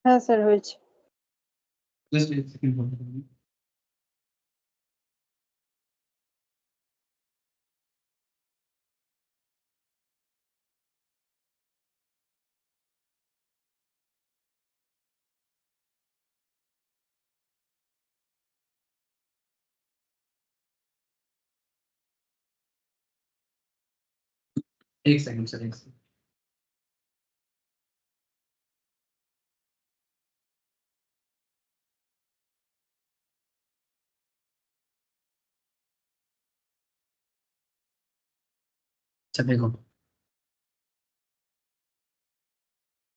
হ্যাঁ স্যার হয়েছে। Just a second, hold on. एक सेकंड सर, एक सेकंड। अच्छा देखो,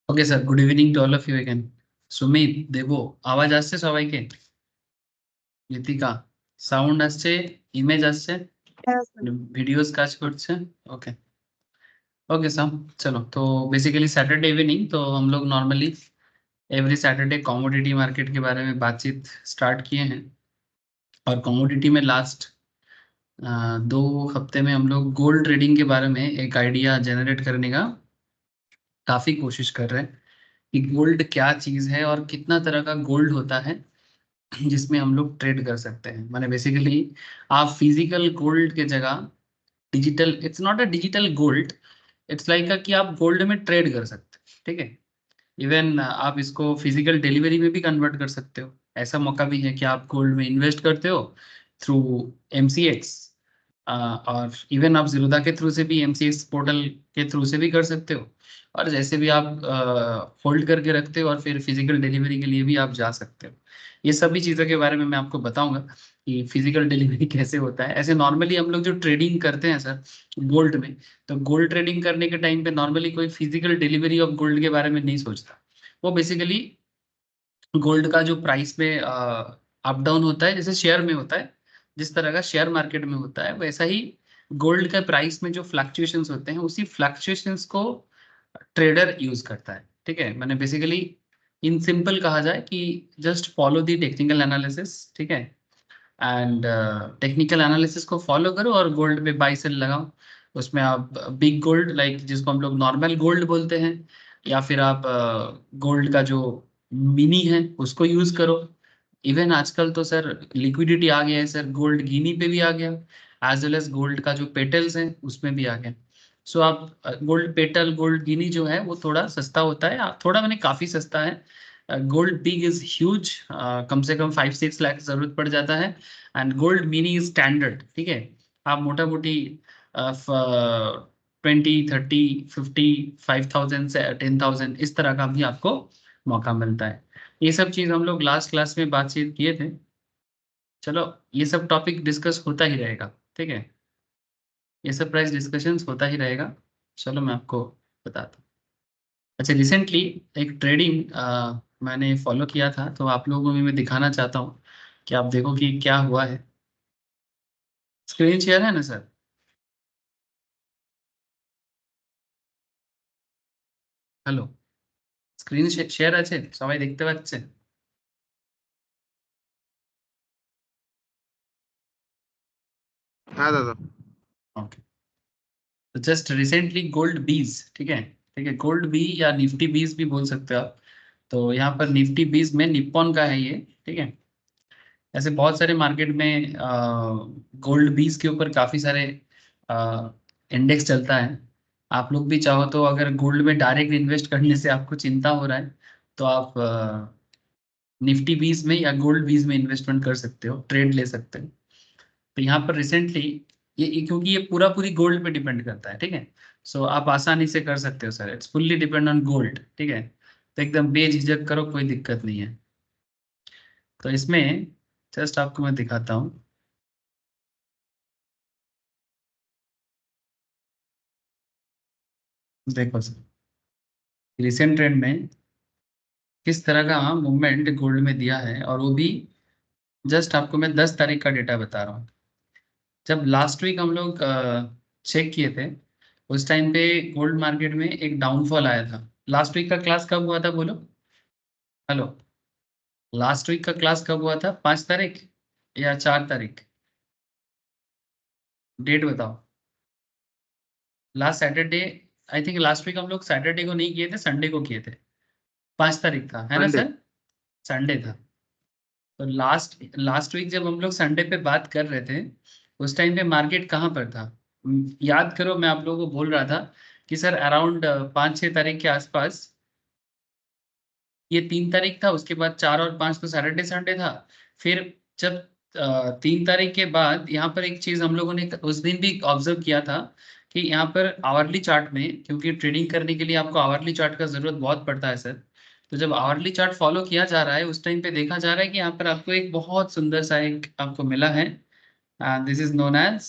okay sir, good evening to all of you again. Sumit Deb, আওয়াজ আসছে সবাইকে? লিতিকা, সাউন্ড আসছে, ইমেজ আসছে, হ্যাঁ স্যার। ভিডিওস কাজ করছে? ओके ओके सर, चलो तो बेसिकली सैटरडे इवनिंग तो हम लोग normally every Saturday commodity market के बारे में बातचीत स्टार्ट किए हैं। और कमोडिटी में लास्ट 2 हफ्ते में हम लोग गोल्ड ट्रेडिंग के बारे में एक आइडिया जनरेट करने का काफी कोशिश कर रहे हैं कि गोल्ड क्या चीज है और कितना तरह का गोल्ड होता है जिसमें हम लोग ट्रेड कर सकते हैं। माने बेसिकली आप फिजिकल गोल्ड के जगह digital, it's not a digital gold, it's like कि आप गोल्ड में ट्रेड कर सकते हैं। ठीक है, इवन आप इसको फिजिकल डिलीवरी में भी कन्वर्ट कर सकते हो। ऐसा मौका भी है कि आप गोल्ड में इन्वेस्ट करते हो थ्रू एमसीएक्स, और इवन आप जीरोधा के थ्रू से भी एमसीएक्स पोर्टल के थ्रू से भी कर सकते हो। और जैसे भी आप होल्ड करके रखते हो और फिर फिजिकल डिलीवरी के लिए भी आप जा सकते हो। ये सभी चीज़ों के बारे में मैं आपको बताऊंगा कि फिजिकल डिलीवरी कैसे होता है। ऐसे नॉर्मली हम लोग जो ट्रेडिंग करते हैं सर गोल्ड में, तो गोल्ड ट्रेडिंग करने के टाइम पे नॉर्मली कोई फिजिकल डिलीवरी ऑफ गोल्ड के बारे में नहीं सोचता। वो बेसिकली गोल्ड का जो प्राइस में अप डाउन होता है, जैसे शेयर में होता है, जिस तरह का शेयर मार्केट में होता है, वैसा ही गोल्ड का प्राइस में जो फ्लक्चुएशंस होते हैं, उसी फ्लक्चुएशंस को ट्रेडर यूज करता है। ठीक है, मैंने बेसिकली इन सिंपल कहा जाए कि just follow the technical analysis. ठीक है, एंड टेक्निकल एनालिसिस को फॉलो करो और गोल्ड पे बाई सेल लगाओ। उसमें आप बिग गोल्ड लाइक जिसको हम लोग नॉर्मल गोल्ड बोलते हैं, या फिर आप गोल्ड का जो मिनी है उसको यूज करो। इवन आजकल तो सर लिक्विडिटी आ गया है सर, गोल्ड गिनी पे भी आ गया, एज वेल एज गोल्ड का जो पेटल्स है उसमें भी आ गया। सो आप गोल्ड पेटल, गोल्ड गिनी जो है वो थोड़ा सस्ता होता है, थोड़ा मैंने काफी सस्ता है। गोल्ड बिग इज ह्यूज, कम से कम 5-6 लाख जरूरत पड़ जाता है। And gold mini is standard. ठीक है, आप मोटा मोटी 20, 30, 50, 5,000 से 10,000 इस तरह का भी आपको मौका मिलता है। ये सब चीज हम लोग लास्ट क्लास में बातचीत किए थे। चलो, ये सब टॉपिक डिस्कस होता ही रहेगा। ठीक है, ये सब प्राइस डिस्कशंस होता ही रहेगा। चलो मैं आपको बताता हूँ। अच्छा, रिसेंटली एक ट्रेडिंग मैंने फॉलो किया था, तो आप लोगों में मैं दिखाना चाहता हूँ कि आप देखो कि क्या हुआ है। स्क्रीन शेयर है ना सर? হ্যালো, স্ক্রিন শেয়ার আছে? সবাই দেখতে পাচ্ছে? हाँ दादा। ओके, तो जस्ट रिसेंटली गोल्ड बीज, ठीक है, ठीक है, गोल्ड बी या निफ्टी बीज भी बोल सकते हो आप। तो यहाँ पर निफ्टी बीज में निप्पॉन का है ये। ठीक है, ऐसे बहुत सारे मार्केट में गोल्ड बीज के ऊपर काफी सारे इंडेक्स चलता है। आप लोग भी चाहो तो अगर गोल्ड में डायरेक्ट इन्वेस्ट करने से आपको चिंता हो रहा है, तो आप निफ्टी बीज में या गोल्ड बीज में इन्वेस्टमेंट कर सकते हो, ट्रेड ले सकते हो। तो यहाँ पर रिसेंटली क्योंकि ये पूरा पूरी गोल्ड पे डिपेंड करता है। ठीक है, सो आप आसानी से कर सकते हो sir, it's fully depend on gold. ठीक है, तो एकदम बेझिझक करो, कोई दिक्कत नहीं है। तो इसमें जस्ट आपको मैं दिखाता हूँ। देखो सर, रिसेंट ट्रेंड में किस तरह का मूवमेंट गोल्ड में दिया है, और वो भी जस्ट आपको मैं 10 तारीख का डेटा बता रहा हूँ। जब लास्ट वीक हम लोग चेक किए थे, उस टाइम पे गोल्ड मार्केट में एक डाउनफॉल आया था। लास्ट वीक का क्लास कब हुआ था बोलो? हेलो, लास्ट वीक का क्लास कब हुआ था? 5 तारीख या 4 तारीख? डेट बताओ। Last Saturday, I think last week हम लोग सैटरडे को नहीं किए थे, संडे को किए थे। 5 तारीख था, है ना संडे। सर? संडे था। तो लास्ट वीक जब हम लोग संडे पे बात कर रहे थे, उस टाइम पे मार्केट कहाँ पर था? याद करो, मैं आप लोगों को बोल रहा था कि सर अराउंड 5-6 तारीख के आसपास, ये 3 तारीख था, उसके बाद 4 और 5 तो सैटरडे संडे था। फिर जब 3 तारीख के बाद यहाँ पर एक चीज हम लोगों ने उस दिन भी ऑब्जर्व किया था कि यहाँ पर आवरली चार्ट में, क्योंकि ट्रेडिंग करने के लिए आपको आवरली चार्ट का जरूरत बहुत पड़ता है सर। तो जब आवरली चार्ट फॉलो किया जा रहा है, उस टाइम पे देखा जा रहा है कि यहाँ पर आपको एक बहुत सुंदर सा एक आपको मिला है। दिस इज नोन एज,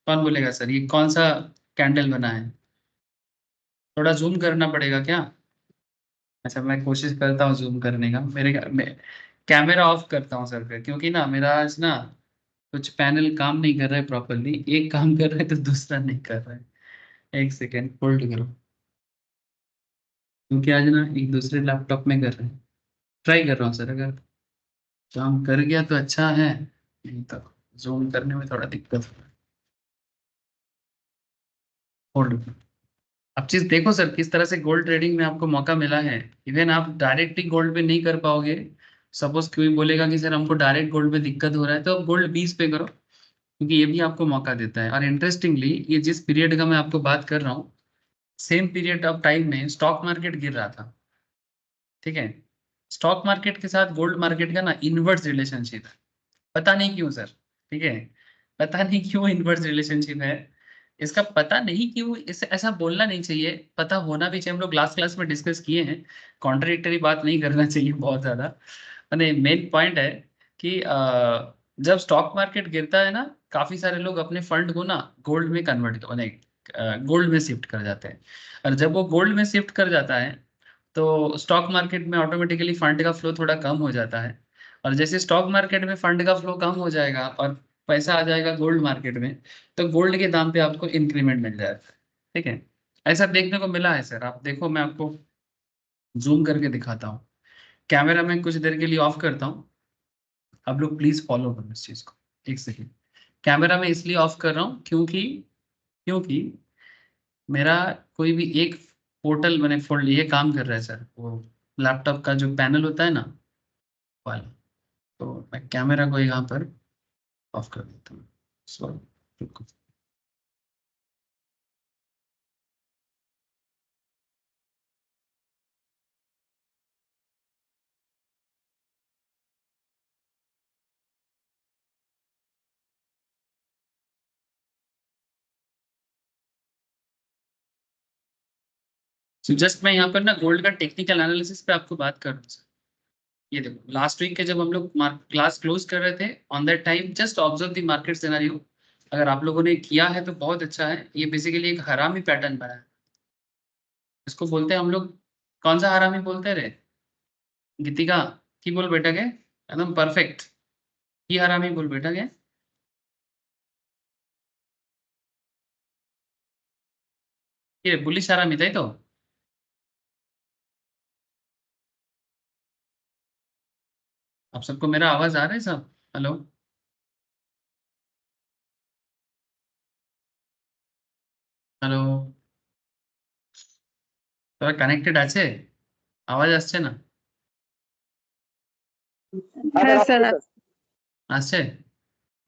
कौन बोलेगा सर ये कौन सा कैंडल बना है? थोड़ा जूम करना पड़ेगा क्या? अच्छा, मैं कोशिश करता हूँ जूम करने का। कैमरा ऑफ करता हूँ सर फिर, क्योंकि ना मेरा आज ना कुछ पैनल काम नहीं कर रहा है प्रॉपरली। एक काम कर रहा है तो दूसरा नहीं कर रहा है। एक सेकेंड होल्ड करो, क्योंकि आज ना एक दूसरे लैपटॉप में कर रहे हैं। ट्राई कर रहा हूँ सर, अगर काम कर गया तो अच्छा है, नहीं तो जूम करने में थोड़ा दिक्कत हो रहा है। होल्ड। अब चीज देखो सर, किस तरह से गोल्ड ट्रेडिंग में आपको मौका मिला है। इवन आप डायरेक्टली गोल्ड पे नहीं कर पाओगे। सपोज कोई बोलेगा कि सर हमको डायरेक्ट गोल्ड पे दिक्कत हो रहा है, तो आप गोल्ड 20 पे करो, क्योंकि ये भी आपको मौका देता है। और इंटरेस्टिंगली, ये जिस पीरियड का मैं आपको बात कर रहा हूँ, सेम पीरियड ऑफ टाइम में स्टॉक मार्केट गिर रहा था। ठीक है, स्टॉक मार्केट के साथ गोल्ड मार्केट का ना इनवर्स रिलेशनशिप है। पता नहीं क्यों सर। ठीक है, पता नहीं क्यों इनवर्स रिलेशनशिप है। इसका पता नहीं क्यों, इसे ऐसा बोलना नहीं चाहिए, पता होना भी चाहिए। हम लोग लास्ट क्लास में डिस्कस किए हैं, कॉन्ट्रडिक्टरी बात नहीं करना चाहिए बहुत ज्यादा। मैंने मेन पॉइंट है कि जब स्टॉक मार्केट गिरता है ना, काफी सारे लोग अपने फंड को ना गोल्ड में कन्वर्ट गोल्ड में शिफ्ट कर जाते हैं। और जब वो गोल्ड में शिफ्ट कर जाता है, तो स्टॉक मार्केट में ऑटोमेटिकली फंड का फ्लो थोड़ा कम हो जाता है। और जैसे स्टॉक मार्केट में फंड का फ्लो कम हो जाएगा और पैसा आ जाएगा गोल्ड मार्केट में, तो गोल्ड के दाम पे आपको इंक्रीमेंट मिल जाएगा। ठीक है, ऐसा देखने को मिला है सर। आप देखो, मैं आपको जूम करके दिखाता हूँ। कैमरा मैं कुछ देर के लिए ऑफ करता हूँ, आप लोग प्लीज फॉलो करो इस चीज को। एक सेकेंड, कैमरा मैं इसलिए ऑफ कर रहा हूँ क्योंकि क्योंकि मेरा कोई भी एक पोर्टल मैंने फोल्ड ये काम कर रहा है सर, वो लैपटॉप का जो पैनल होता है ना वाला। तो मैं कैमरा को यहाँ पर ऑफ कर देता हूँ। सॉरी, रुको। जस्ट मैं यहाँ पर ना गोल्ड का टेक्निकल एनालिसिस पे आपको बात कर रहा हूँ सर। ये देखो, लास्ट वीक के जब हम लोग क्लास क्लोज कर रहे थे, on that time just observe the market scenario. अगर आप लोगों ने किया है तो बहुत अच्छा है। ये बेसिकली एक हरामी पैटर्न बना है, इसको बोलते हैं हम लोग। कौन सा हरामी बोलते रहे? गीतिका की बोल बेटा के एकदम परफेक्ट। की हरामी बोल बेटा के। ये बुलिश हरामी था तो। आप सबको मेरा आवाज आ रहा है सब? हेलो, হ্যালো, তোরা কানেক্টেড আছে? আওয়াজ আসছে না? হ্যাঁ স্যার। আসছে?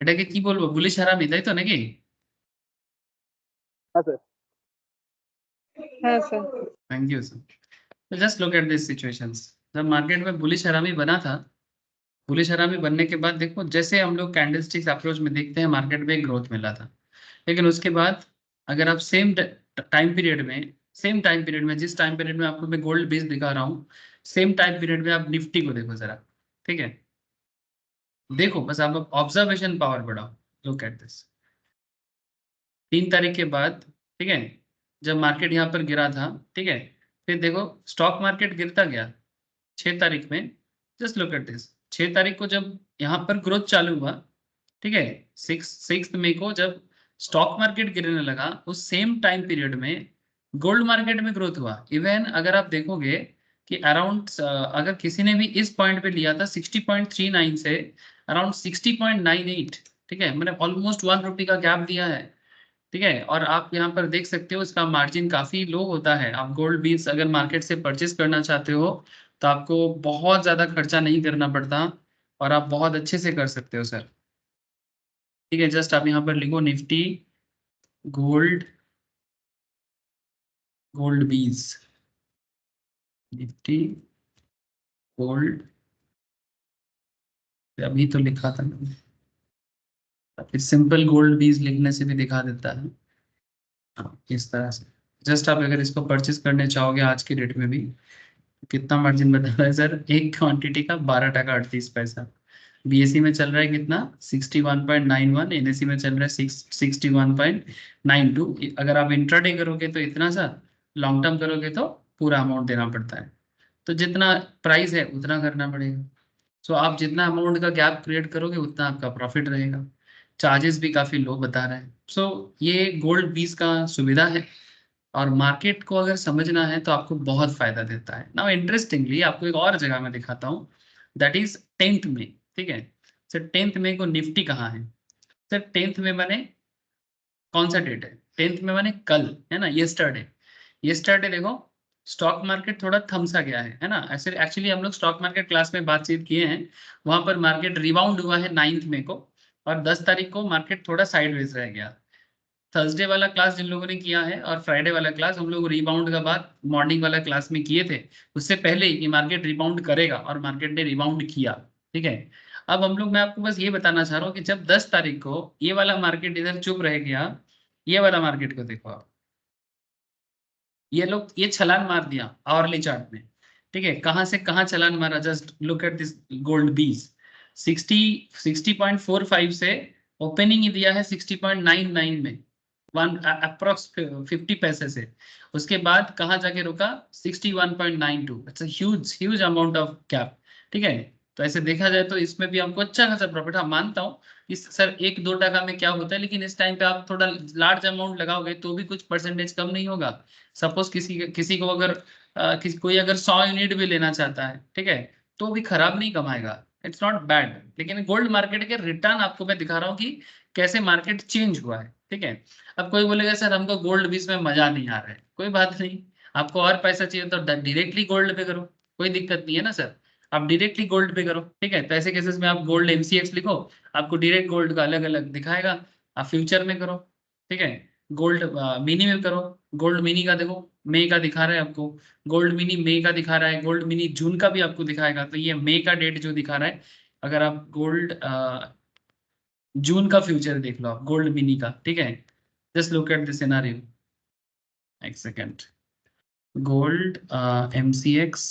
এটাকে কি বলবো, পুলিশ হারামি তাই তো নাকি? হ্যাঁ স্যার। Thank you sir. तो just look at this situations. जब मार्केट में बुलिश हरामी बना था, बुलिश हरामी बनने के बाद देखो, जैसे हम लोग कैंडलस्टिक्स अप्रोच में देखते हैं, मार्केट में एक ग्रोथ मिला था। लेकिन उसके बाद अगर आप सेम टाइम पीरियड में जिस टाइम पीरियड में आपको मैं गोल्ड बेस दिखा रहा हूँ, सेम टाइम पीरियड में आप निफ्टी को देखो जरा। ठीक है, देखो बस आप ऑब्जर्वेशन पावर बढ़ाओ। लुक एट दिस, 3 तारीख के बाद। ठीक है, जब मार्केट यहाँ पर गिरा था, ठीक है, फिर देखो स्टॉक मार्केट गिरता गया 6 तारीख में। जस्ट लुक एट दिस, 6 तारीख को जब यहाँ पर ग्रोथ चालू हुआ, ठीक है, 6 मई को जब स्टॉक मार्केट गिरने लगा, उस सेम टाइम पीरियड में गोल्ड मार्केट में ग्रोथ हुआ। इवन अगर आप देखोगे कि अराउंड, अगर किसी ने भी इस पॉइंट पे लिया था 60.39 से अराउंड 60.98, ठीक है, मैंने ऑलमोस्ट 1 रुपये का गैप दिया है। ठीक है। और आप यहाँ पर देख सकते हो इसका मार्जिन काफी लो होता है। आप गोल्ड बीन्स अगर मार्केट से परचेस करना चाहते हो तो आपको बहुत ज्यादा खर्चा नहीं करना पड़ता और आप बहुत अच्छे से कर सकते हो सर। ठीक है, जस्ट आप यहाँ पर लिखो निफ्टी गोल्ड, गोल्ड बीज, निफ्टी गोल्ड, अभी तो लिखा था मैंने, फिर सिंपल गोल्ड बीज लिखने से भी दिखा देता है। हाँ, इस तरह से जस्ट आप अगर इसको परचेस करने चाहोगे आज की डेट में भी, कितना मार्जिन बता रहा है सर, एक क्वांटिटी का 12 टका 38 पैसा। बीएसई में चल रहा है कितना, 61.91, एनएसई में चल रहा है 61.92। अगर आप इंट्राडे करोगे तो इतना सा, लॉन्ग टर्म करोगे तो पूरा अमाउंट देना पड़ता है। तो जितना प्राइस है उतना करना पड़ेगा। सो आप जितना अमाउंट का गैप क्रिएट करोगे उतना आपका प्रॉफिट रहेगा। चार्जेस भी काफी लो बता रहे हैं। सो ये गोल्ड बीस का सुविधा है और मार्केट को अगर समझना है तो आपको बहुत फायदा देता है। नाउ इंटरेस्टिंगली आपको एक और जगह में दिखाता हूँ, दैट इज 10th में। ठीक है सर, 10th में को निफ्टी कहाँ है सर, 10th में मैंने कौन सा डेट है, 10th में मैंने कल, है ना, येस्टरडे। येस्टरडे देखो स्टॉक मार्केट थोड़ा थमसा गया है ना। ऐसे एक्चुअली हम लोग स्टॉक मार्केट क्लास में बातचीत किए हैं, वहां पर मार्केट रिबाउंड हुआ है 9th में को, और 10 तारीख को मार्केट थोड़ा साइडवेज रह गया। थर्सडे वाला क्लास जिन लोगों ने किया है और फ्राइडे वाला क्लास हम लोग रिबाउंड का बात मॉर्निंग वाला क्लास में किए थे, उससे पहले ही कि मार्केट रिबाउंड करेगा, और मार्केट ने रिबाउंड किया। ठीक है, अब हम लोग, मैं आपको बस ये बताना चाह रहा हूँ कि जब 10 तारीख को ये वाला मार्केट इधर चुप रह गया, ये वाला मार्केट को देखो आप, ये लोग ये छलांग मार दिया आवरली चार्ट में। ठीक है, कहां से कहां छलांग मारा, just look at this gold बीज। 60 से ओपनिंग ही दिया है 60.99 में, वन अप्रोक्स 50 पैसे से। उसके बाद कहाँ जाके रुका, 61.92। It's huge huge amount of cap. ठीक है, तो ऐसे देखा जाए तो इसमें भी हमको अच्छा खासा प्रॉफिट, हाँ मानता हूँ इस सर 1-2 टका में क्या होता है, लेकिन इस टाइम पे आप थोड़ा लार्ज अमाउंट लगाओगे तो भी कुछ परसेंटेज कम नहीं होगा। सपोज किसी किसी को अगर कोई अगर 100 यूनिट भी लेना चाहता है, ठीक है, तो भी खराब नहीं कमाएगा, इट्स नॉट बैड। लेकिन गोल्ड मार्केट के रिटर्न आपको मैं दिखा रहा हूँ कि कैसे मार्केट चेंज हुआ है। ठीक है, अब कोई बोलेगा सर हमको गोल्ड बीस में मजा नहीं आ रहा है, कोई बात नहीं, आपको और पैसा चाहिए तो डायरेक्टली गोल्ड पे करो, कोई दिक्कत नहीं है ना सर। आप डायरेक्टली गोल्ड पे करो। ठीक है, तो ऐसे केसेस में आप गोल्ड एमसीएक्स लिखो, आपको डायरेक्ट गोल्ड का अलग अलग दिखाएगा। आप फ्यूचर में करो, ठीक है, गोल्ड मिनी में करो। गोल्ड मिनी का देखो मई का दिखा रहा है आपको, गोल्ड मिनी मई का दिखा रहा है, गोल्ड मिनी जून का भी आपको दिखाएगा। तो ये मई का डेट जो दिखा रहा है, अगर आप गोल्ड जून का फ्यूचर देख लो आप गोल्ड मिनी का, ठीक है, just look at the scenario, एक second, gold MCX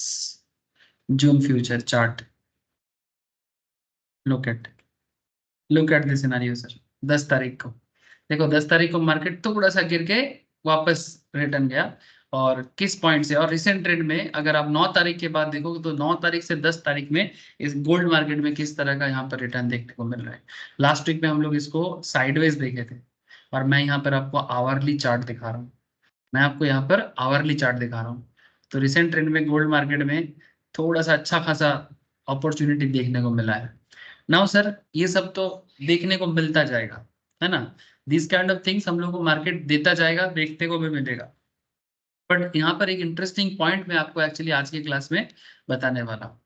June future chart, look at, look at the scenario sir. 10 तारीख को देखो, 10 तारीख को मार्केट थोड़ा सा गिर के वापस रिटर्न गया, और किस पॉइंट से, और रिसेंट ट्रेंड में अगर आप 9 तारीख के बाद देखोगे तो 9 तारीख से 10 तारीख में इस गोल्ड मार्केट में किस तरह का यहाँ पर रिटर्न देखने को मिल रहा है। लास्ट वीक में हम लोग इसको साइडवेज देखे थे, और मैं यहाँ पर आपको आवरली चार्ट दिखा रहा हूँ, मैं आपको यहाँ पर आवरली चार्ट दिखा रहा हूँ। तो रिसेंट ट्रेंड में गोल्ड मार्केट में थोड़ा सा अच्छा खासा अपॉर्चुनिटी देखने को मिला है। नाउ सर ये सब तो देखने को मिलता जाएगा, है ना, दिस काइंड ऑफ थिंग्स हम लोग को मार्केट देता जाएगा, देखने को भी मिलेगा। बट यहाँ पर एक इंटरेस्टिंग पॉइंट मैं आपको एक्चुअली आज की क्लास में बताने वाला हूँ।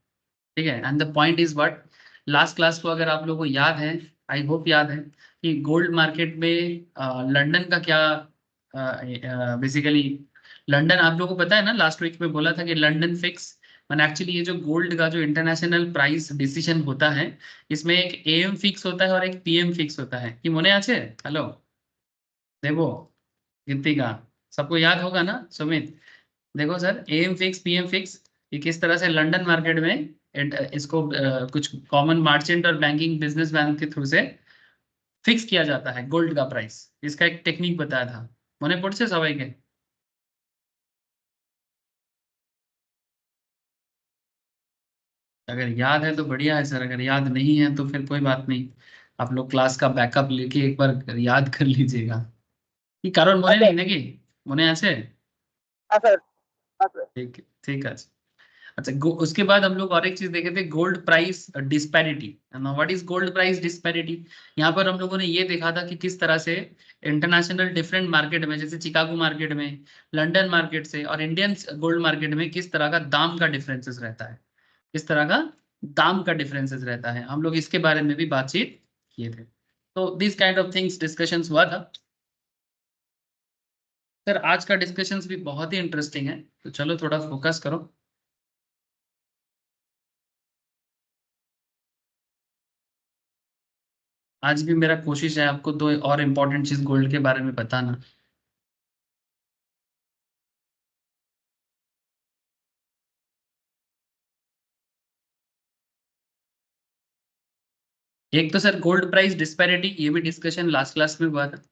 ठीक है, and the point is what, last class को अगर आप लोगों को याद है, आई होप याद है, कि गोल्ड मार्केट में लंदन का क्या, बेसिकली लंदन आप लोगों को पता है ना, लास्ट वीक में बोला था कि लंदन फिक्स, मैंने एक्चुअली ये जो गोल्ड का जो इंटरनेशनल प्राइस डिसीजन होता है, इसमें एक एएम फिक्स होता है और एक पीएम फिक्स होता है, कि मने আছে, हेलो देवो, गीतिका, सबको याद होगा ना सुमित। देखो sir, am fix PM fix, ये किस तरह से लंदन मार्केट में इसको कुछ कॉमन मर्चेंट और बैंकिंग बिजनेसमैन के थ्रू से फिक्स किया जाता है गोल्ड का प्राइस। इसका एक टेक्निक बताया था, मने पड़ছে সবাইকে? अगर याद है तो बढ़िया है सर, अगर याद नहीं है तो फिर कोई बात नहीं, आप लोग क्लास का बैकअप लेके एक बार याद कर लीजिएगा। कि কারণ মনে আছে নেই নাকি, মনে আছে? আছে আছে। ঠিক, ঠিক আছে। अच्छा, उसके बाद हम लोग और एक चीज देखे थे, gold price disparity. What is gold price disparity? यहाँ पर हम लोगों ने ये देखा था कि किस तरह से इंटरनेशनल डिफरेंट मार्केट में, जैसे चिकागो मार्केट में, लंदन मार्केट से और इंडियन गोल्ड मार्केट में किस तरह का दाम का डिफरेंसेस रहता है, किस तरह का दाम का डिफरेंसेस रहता है, हम लोग इसके बारे में भी बातचीत किए थे। तो this kind of things discussions हुआ था। सर आज का डिस्कशंस भी बहुत ही इंटरेस्टिंग है, तो चलो थोड़ा फोकस करो। आज भी मेरा कोशिश है आपको दो और इम्पोर्टेंट चीज गोल्ड के बारे में बताना। एक तो सर गोल्ड प्राइस डिस्पैरिटी, ये भी डिस्कशन लास्ट क्लास में हुआ था।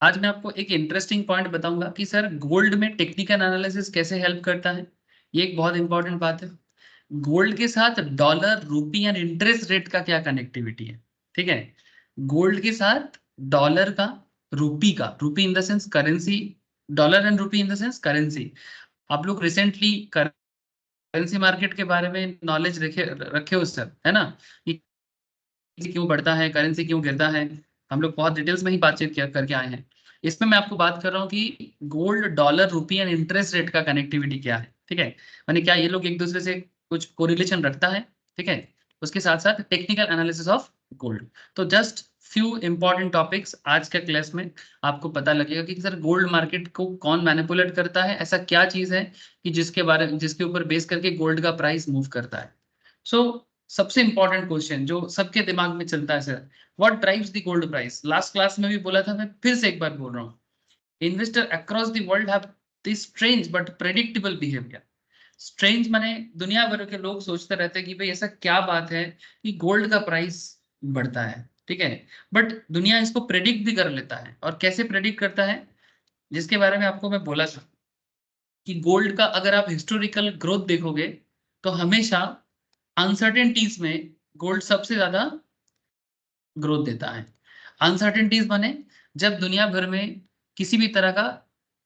आज मैं आपको एक इंटरेस्टिंग पॉइंट बताऊंगा कि सर गोल्ड में टेक्निकल एनालिसिस कैसे हेल्प करता है। ये एक बहुत इंपॉर्टेंट बात है। गोल्ड के साथ dollar, rupee and interest rate का क्या कनेक्टिविटी है, ठीक है। गोल्ड के साथ डॉलर का, रूपी का, रूपी इन the sense currency, dollar and रूपी इन द सेंस करेंसी। आप लोग रिसेंटली करेंसी मार्केट के बारे में नॉलेज रखे रखे हो सर, है ना, कि क्यों बढ़ता है, करेंसी क्यों गिरता है, हम लोग बहुत डिटेल्स में ही बातचीत किया करके आए हैं। इसमें मैं आपको बात कर रहा हूँ कि gold, dollar, rupee and interest rate का कनेक्टिविटी क्या है, ठीक है। माने क्या ये लोग एक दूसरे से कुछ कोरिलेशन रखता है, ठीक है। उसके साथ साथ टेक्निकल एनालिसिस ऑफ गोल्ड। तो जस्ट फ्यू इंपॉर्टेंट टॉपिक्स आज के क्लास में आपको पता लगेगा कि सर गोल्ड मार्केट को कौन मैनिपुलेट करता है, ऐसा क्या चीज है कि जिसके ऊपर बेस करके गोल्ड का प्राइस मूव करता है। सो सबसे इंपॉर्टेंट क्वेश्चन जो सबके दिमाग में चलता है sir, what drives the gold price? Last class में भी बोला था, मैं फिर से एक बार बोल रहा हूँ। Investor across the world have this strange but predictable behaviour. Strange माने दुनिया भर के लोग सोचते रहते हैं कि भाई ऐसा क्या बात है कि गोल्ड का प्राइस बढ़ता है, ठीक है। बट दुनिया इसको प्रेडिक्ट भी कर लेता है, और कैसे प्रेडिक्ट करता है, जिसके बारे में आपको मैं बोला था कि गोल्ड का अगर आप हिस्टोरिकल ग्रोथ देखोगे तो हमेशा अनसर्टेनिटीज में गोल्ड सबसे ज्यादा ग्रोथ देता है। अनसर्टेनिटीज माने जब दुनिया भर में किसी भी तरह का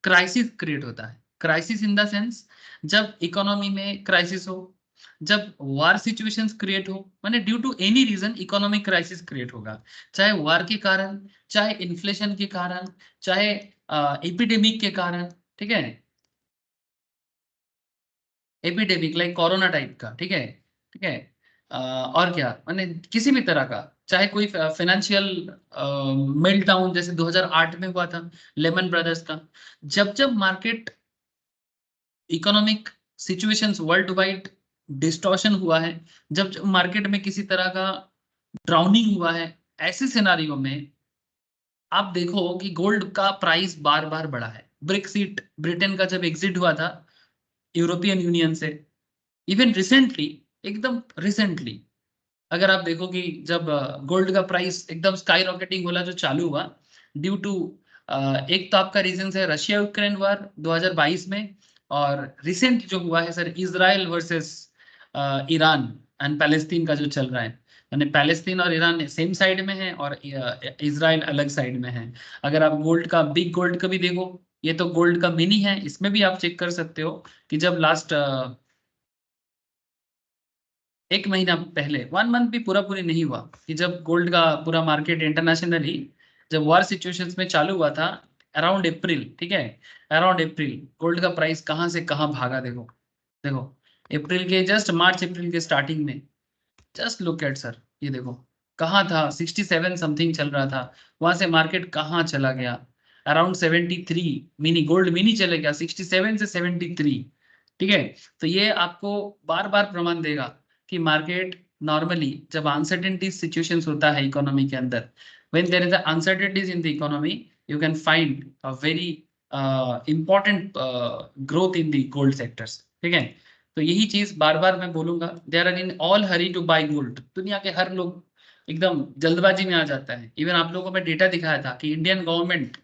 क्राइसिस क्रिएट होता है, क्राइसिस इन द सेंस जब इकोनॉमी में क्राइसिस हो, जब वार सिचुएशंस क्रिएट हो, माने due to any reason economic crisis create होगा, चाहे वार के कारण, चाहे इन्फ्लेशन के कारण, चाहे एपिडेमिक के कारण, ठीक है, एपिडेमिक लाइक कोरोना टाइप का, ठीक है, ठीक है। और क्या माने किसी भी तरह का, चाहे कोई फाइनेंशियल मेल्टडाउन जैसे 2008 में हुआ था लेमन ब्रदर्स का, जब जब market economic situations world wide distortion हुआ है, जब जब मार्केट में किसी तरह का ड्राउनिंग हुआ है, ऐसे सिनारियों में आप देखो कि गोल्ड का प्राइस बार बार बढ़ा है। ब्रेक्सिट, ब्रिटेन का जब एग्जिट हुआ था यूरोपियन यूनियन से, इवन रिसेंटली, एकदम रिसेंटली, अगर आप देखो कि जब गोल्ड का प्राइस एकदम स्काई रॉकेटिंग वाला जो चालू हुआ ड्यू टू, एक तो आपका रीजन है रशिया यूक्रेन वार 2022 में, और रिसेंट जो हुआ है sir Israel versus Iran and Palestine का जो चल रहा है, यानी पैलेस्तीन और ईरान सेम साइड में है और इजराइल अलग साइड में है। अगर आप गोल्ड का, बिग गोल्ड का भी देखो, ये तो गोल्ड का मिनी है, इसमें भी आप चेक कर सकते हो कि जब लास्ट एक महीना पहले, 1 मंथ भी पूरा पूरी नहीं हुआ, कि जब गोल्ड का पूरा मार्केट इंटरनेशनली जब वॉर सिचुएशंस में चालू हुआ था, अराउंड अप्रैल, ठीक है, अराउंड अप्रैल गोल्ड का प्राइस कहाँ से कहाँ भागा, देखो, देखो, अप्रैल के जस्ट, मार्च अप्रैल के स्टार्टिंग में, जस्ट लुक एट सर, ये देखो कहाँ था, 67 समथिंग चल रहा था, वहां से मार्केट कहाँ चला गया, अराउंड 73, मिनी गोल्ड मिनी चले गया 67 से 73, ठीक है। तो ये आपको बार बार प्रमाण देगा कि मार्केट नॉर्मली जब अनसर्टेनिटी सिचुएशंस होता है इकोनॉमी के अंदर, when there is uncertainties in the economy, you can find a very important growth in the gold sectors, ठीक है। तो यही चीज बार बार मैं बोलूंगा, there are in all hurry to buy gold, दुनिया के हर लोग एकदम जल्दबाजी में आ जाता है। इवन आप लोगों को मैं डेटा दिखाया था कि इंडियन गवर्नमेंट,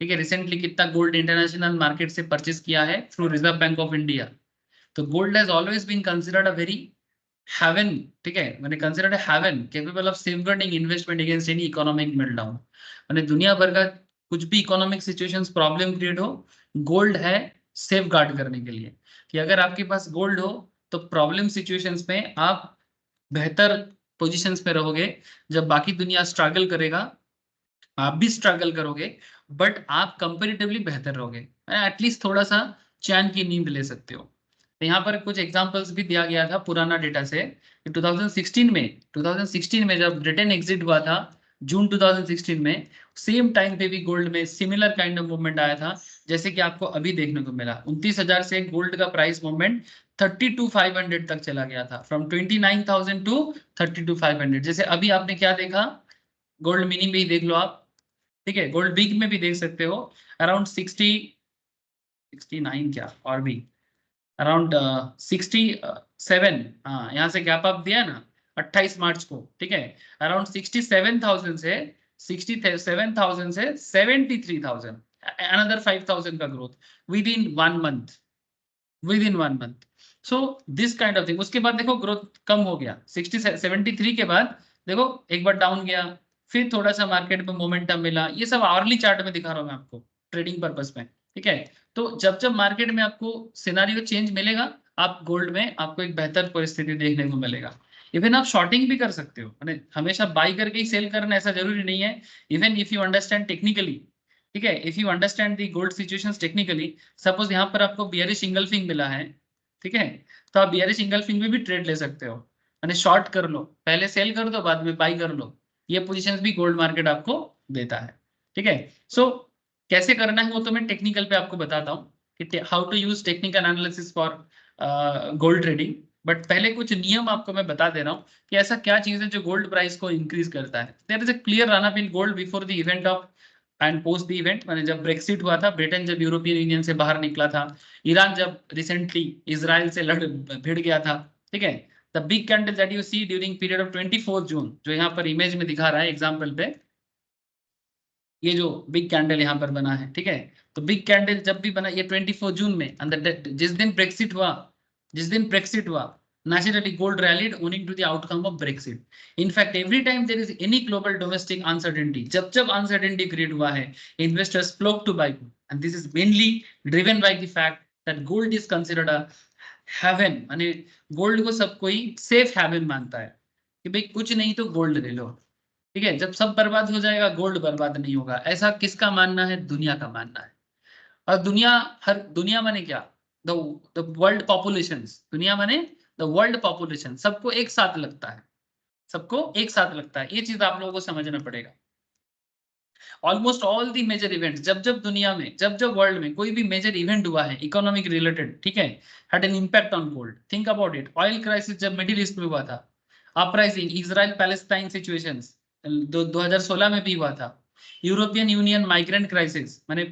ठीक है, रिसेंटली कितना गोल्ड इंटरनेशनल मार्केट से परचेज किया है through Reserve Bank of India. तो gold has always been considered a very haven, ठीक है, मैंने considered haven capable of safeguarding investment against any economic meltdown. मैंने दुनिया भर का कुछ भी इकोनॉमिक सिचुएशंस प्रॉब्लम क्रिएट हो, गोल्ड है सेफ गार्ड करने के लिए, कि अगर आपके पास गोल्ड हो तो प्रॉब्लम सिचुएशंस में आप बेहतर पोजीशंस में रहोगे। जब बाकी दुनिया स्ट्रगल करेगा, आप भी स्ट्रगल करोगे, बट आप कंपेरेटिवली बेहतर रहोगे, एटलीस्ट थोड़ा सा चैन की नींद ले सकते हो। तो यहाँ पर कुछ एग्जांपल्स भी दिया गया था पुराना डेटा से। 2016 में जब ब्रिटेन एग्जिट हुआ था जून 2016 में, सेम टाइम पे भी गोल्ड में सिमिलर काइंड ऑफ मूवमेंट आया था, जैसे कि आपको अभी देखने को मिला। 29,000 से गोल्ड का प्राइस मूवमेंट 32,500 तक चला गया था, फ्रॉम 29,000 टू 32,500। जैसे अभी आपने क्या देखा, गोल्ड मिनी में ही देख लो आप, ठीक है, गोल्ड बिग में भी देख सकते हो, अराउंड 69 क्या, और भी अराउंड 67, हाँ यहाँ से गैप अप दिया ना 28 मार्च को, ठीक है, अराउंड 67,000 से 67,000 से 73,000, अनदर 5,000 का growth with in 1 month, with in 1 month. So this kind of thing. उसके बाद देखो ग्रोथ कम हो गया 73 के बाद, देखो एक बार डाउन गया, फिर थोड़ा सा मार्केट में मोमेंटम मिला। ये सब आवरली चार्ट में दिखा रहा हूं मैं आपको ट्रेडिंग पर्पस में, ठीक है। तो जब जब मार्केट में आपको सिनारियो चेंज मिलेगा, आप गोल्ड में आपको एक बेहतर परिस्थिति देखने को मिलेगा। इवन आप शॉर्टिंग भी कर सकते हो, मैंने हमेशा बाई करके ही सेल करना ऐसा जरूरी नहीं है। Even if you understand technically, ठीक है, if you understand the gold situations technically, suppose यहाँ पर आपको बियरिश इंगल्फिंग मिला है, ठीक है, तो आप बियरिश इंगल्फिंग में भी ट्रेड ले सकते हो, यानी शॉर्ट कर लो, पहले सेल कर दो बाद में बाई कर लो। ये पोजीशंस भी गोल्ड मार्केट आपको देता है, ठीक है। सो कैसे करना है वो तो मैं टेक्निकल पे आपको बताता हूँ कि how to use technical analysis for gold trading. But पहले कुछ नियम आपको मैं बता दे रहा हूँ कि ऐसा क्या चीज है जो गोल्ड प्राइस को इंक्रीज करता है। There is a clear run up in gold before the event of and post the event. मैंने जब ब्रेक्सिट हुआ था, ब्रिटेन जब यूरोपियन यूनियन से बाहर निकला था, ईरान जब रिसेंटली इसराइल से लड़ भिड़ गया था, ठीक है, the big candle that you see during period of 24 June, जो यहाँ पर इमेज में दिखा रहा है एग्जाम्पल पे, ये जो बिग कैंडल यहाँ पर बना है, ठीक है, तो बिग कैंडल जब भी बना ये 24 जून में, जिस दिन ब्रेक्सिट हुआ, जिस दिन ब्रेक्सिट हुआ, naturally gold rallied owing to the outcome of Brexit. In fact, every time there is any global domestic uncertainty, जब जब uncertainty create हुआ है, investors flock to buy gold, and this is mainly driven by the fact that gold is considered a heaven, माने gold को सब कोई safe haven मानता है कि भाई कुछ नहीं तो गोल्ड ले लो, ठीक है, जब सब बर्बाद हो जाएगा गोल्ड बर्बाद नहीं होगा। ऐसा किसका मानना है? दुनिया का मानना है। और दुनिया, हर दुनिया माने क्या, द द वर्ल्ड पॉपुलेशन, दुनिया माने द वर्ल्ड पॉपुलेशन, सबको एक साथ लगता है, सबको एक साथ लगता है। ये चीज आप लोगों को समझना पड़ेगा। Almost all the major events, जब जब दुनिया में, जब जब वर्ल्ड में कोई भी मेजर इवेंट हुआ है इकोनॉमिक रिलेटेड, ठीक है, had an impact on gold. Think about it, oil crisis जब मिडिल ईस्ट में हुआ था, अपराइजिंग, इजराइल पैलेस्टाइन सिचुएशंस 2016 में भी हुआ था, यूरोपियन यूनियन माइग्रेंट क्राइसिस, माने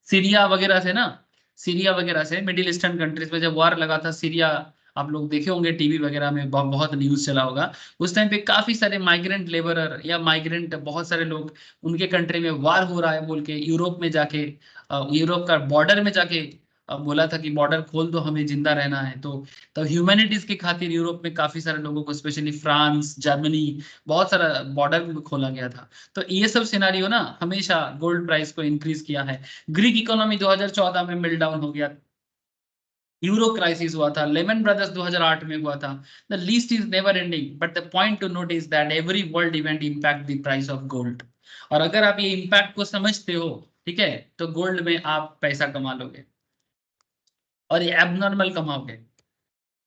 सीरिया वगैरह से ना, सीरिया वगैरह से मिडिल ईस्टर्न कंट्रीज में जब वार लगा था सीरिया, आप लोग देखे होंगे टीवी वगैरह में, बहुत न्यूज चला होगा। उस टाइम पे काफी सारे माइग्रेंट लेबरर या माइग्रेंट बहुत सारे लोग, उनके कंट्री में वार हो रहा है बोल के यूरोप में जाके, यूरोप का बॉर्डर में जाके बोला था कि बॉर्डर खोल दो, हमें जिंदा रहना है। तो ह्यूमैनिटीज की खातिर यूरोप में काफी सारे लोगों को, स्पेशली फ्रांस, जर्मनी, बहुत सारा बॉर्डर खोला गया था। तो ये सब सिनारियो ना हमेशा गोल्ड प्राइस को इंक्रीज किया है। ग्रीक इकोनॉमी 2014 में मेल्ट डाउन हो गया, यूरो क्राइसिस हुआ था, लेमन ब्रदर्स 2008 में हुआ था। The least is never ending, but the point two note is that every world event impact the price of gold. और अगर आप ये इंपैक्ट को समझते हो, ठीक है, तो गोल्ड में आप पैसा कमा लोगे, और ये एबनॉर्मल कमाओगे।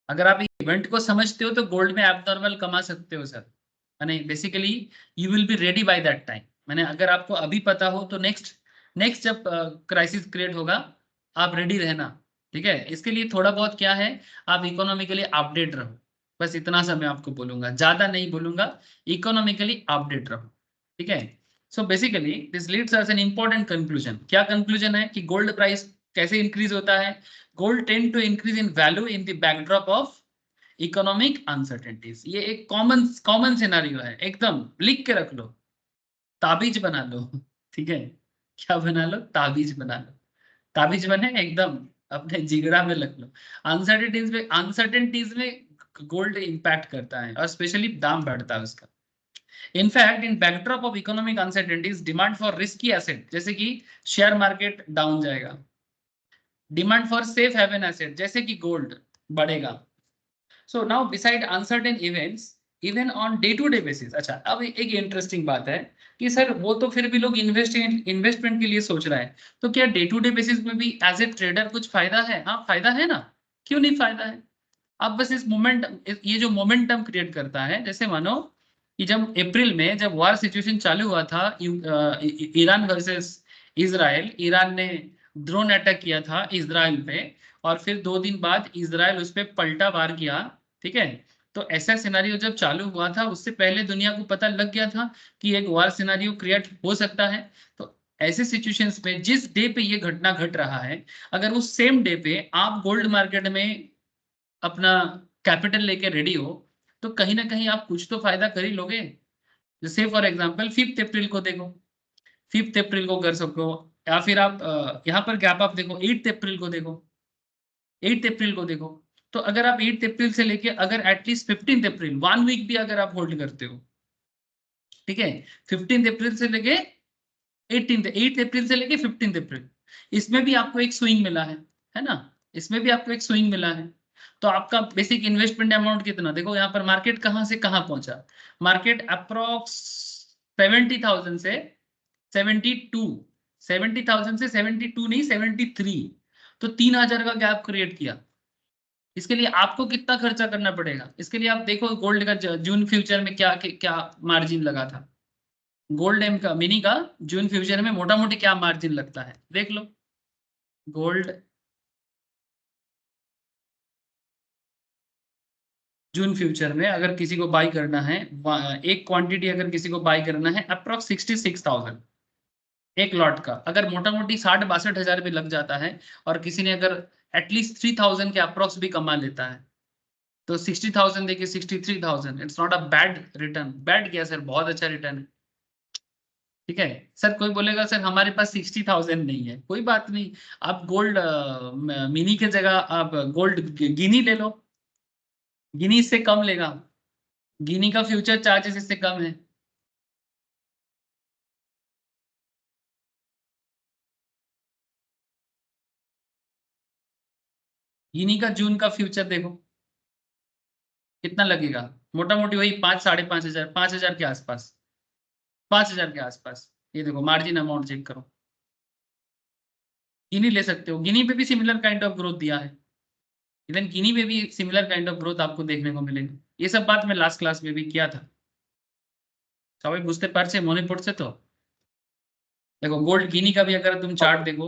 अगर आप इवेंट को समझते हो तो गोल्ड में एबनॉर्मल कमा सकते हो सर, यानी basically you will be ready by that time. मैंने अगर आपको अभी पता हो तो नेक्स्ट नेक्स्ट जब क्राइसिस क्रिएट होगा, आप रेडी रहना, ठीक है। इसके लिए थोड़ा बहुत क्या है, आप इकोनॉमिकली अपडेट रहो, बस इतना सा मैं आपको बोलूंगा, ज्यादा नहीं बोलूंगा, इकोनॉमिकली अपडेट रहो, ठीक है। So basically this leads us an important conclusion. क्या कंक्लूजन है कि गोल्ड प्राइस कैसे इंक्रीज होता है? Gold tend to increase in value in the backdrop of economic uncertainties. ये एक कॉमन कॉमन सिनारियो है, एकदम लिख के रख लो, ताबीज बना लो, ठीक है, क्या बना लो? ताबीज बना लो, ताबीज बने एकदम अपने जिगरा में रख लो। अनसर्टेनिटीज में गोल्ड इंपैक्ट करता है, और स्पेशली दाम बढ़ता है उसका। In fact in backdrop of economic uncertainties, demand for risky asset, जैसे कि शेयर मार्केट डाउन जाएगा, demand for safe haven asset जैसे कि गोल्ड बढ़ेगा। So now beside uncertain events even on day to day basis. अच्छा, अब एक इंटरेस्टिंग बात है कि सर वो तो फिर भी लोग इन्वेस्टमेंट के लिए सोच रहा है, तो क्या डे टू डे बेसिस में भी एज ए ट्रेडर कुछ फायदा है? हाँ फायदा है ना, क्यों नहीं फायदा है। अब बस इस मोमेंट, ये जो मोमेंटम क्रिएट करता है, जैसे मानो कि जब अप्रैल में जब वार सिचुएशन चालू हुआ था ईरान वर्सेस इजराइल, ईरान ने ड्रोन अटैक किया था इजराइल पे, और फिर 2 दिन बाद इजराइल उस पर पलटा वार किया, ठीक है। तो ऐसा सिनारियो जब चालू हुआ था, उससे पहले दुनिया को पता लग गया था कि एक वार सिनारियो क्रिएट हो सकता है। तो ऐसे सिचुएशंस में जिस डे पे ये घटना घट रहा है, अगर उस सेम डे पे आप गोल्ड मार्केट में अपना कैपिटल लेके रेडी हो, तो कहीं ना कहीं आप कुछ तो फायदा कर ही लोगे। जैसे फॉर एग्जांपल 5 अप्रैल को देखो, 5 अप्रैल को कर सको, या फिर आप यहाँ पर गैप आप देखो, 8 अप्रैल को देखो, 8 अप्रैल को देखो। तो अगर आप 8 अप्रैल से लेके अगर एटलीस्ट 15 अप्रैल 1 वीक भी अगर आप होल्ड करते हो, ठीक है, 15 अप्रैल से लेके 8 अप्रैल से लेके 15 अप्रैल, इसमें भी आपको एक स्विंग मिला है ना, इसमें भी आपको एक स्विंग मिला है। तो आपका बेसिक इन्वेस्टमेंट अमाउंट कितना, देखो यहाँ पर मार्केट कहाँ से कहाँ पहुंचा। मार्केट अप्रोक्स 70,000 से 72, 70,000 से 72 नहीं 73, तो 3,000 का गैप क्रिएट किया। इसके लिए आपको कितना खर्चा करना पड़ेगा, इसके लिए आप देखो गोल्ड का जून फ्यूचर में क्या क्या मार्जिन लगा था। गोल्ड एम का मिनी का जून फ्यूचर में मोटा मोटी क्या मार्जिन लगता है देख लो। गोल्ड जून फ्यूचर में अगर किसी को बाई करना है, एक क्वांटिटी अगर किसी को बाई करना है अप्रोक्स 66,000 एक लॉट का, अगर मोटा मोटी 60-62 हजार भी लग जाता है, और किसी ने अगर एटलीस्ट 3,000 के अप्रोक्स भी कमा लेता है, तो 60,000 देखिए 63,000, it's not a bad return. Bad क्या सर, बहुत अच्छा रिटर्न है, ठीक है। सर कोई बोलेगा सर हमारे पास 60,000 नहीं है, कोई बात नहीं, आप गोल्ड मिनी के जगह आप गोल्ड गिनी ले लो, गिनी इससे कम लेगा, गिनी का फ्यूचर चार्जेस इससे कम है। गिनी का जून का फ्यूचर देखो कितना लगेगा, मोटा मोटी वही 5-5.5 हजार, 5,000 के आसपास, 5,000 के आसपास। ये देखो मार्जिन अमाउंट चेक करो, गिनी ले सकते हो, गिनी पे भी सिमिलर काइंड ऑफ ग्रोथ दिया है, इवन गिनी में भी सिमिलर काइंड ऑफ ग्रोथ आपको देखने को मिलेगी। ये सब बात मैं लास्ट क्लास में भी किया था, सबाई बुझते पारछे मने पड़ছে तो। देखो गोल्ड गिनी का भी अगर तुम चार्ट देखो,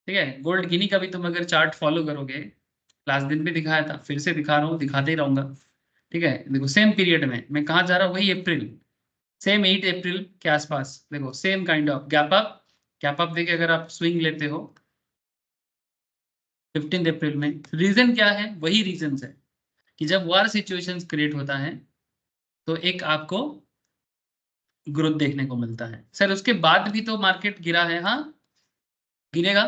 ठीक है, गोल्ड गिनी का भी तुम अगर चार्ट फॉलो करोगे, लास्ट दिन भी दिखाया था, फिर से दिखा रहा हूँ, दिखाते ही रहूंगा, ठीक है। देखो सेम पीरियड में मैं कहाँ जा रहा हूँ, वही अप्रैल, सेम 8 अप्रैल के आसपास देखो, same kind of gap up देखिए अगर आप स्विंग लेते हो 15 अप्रैल में। रीजन क्या है, वही रीजन है कि जब वार सिचुएशंस क्रिएट होता है, तो एक आपको ग्रोथ देखने को मिलता है। सर उसके बाद भी तो मार्केट गिरा है, हाँ गिरेगा।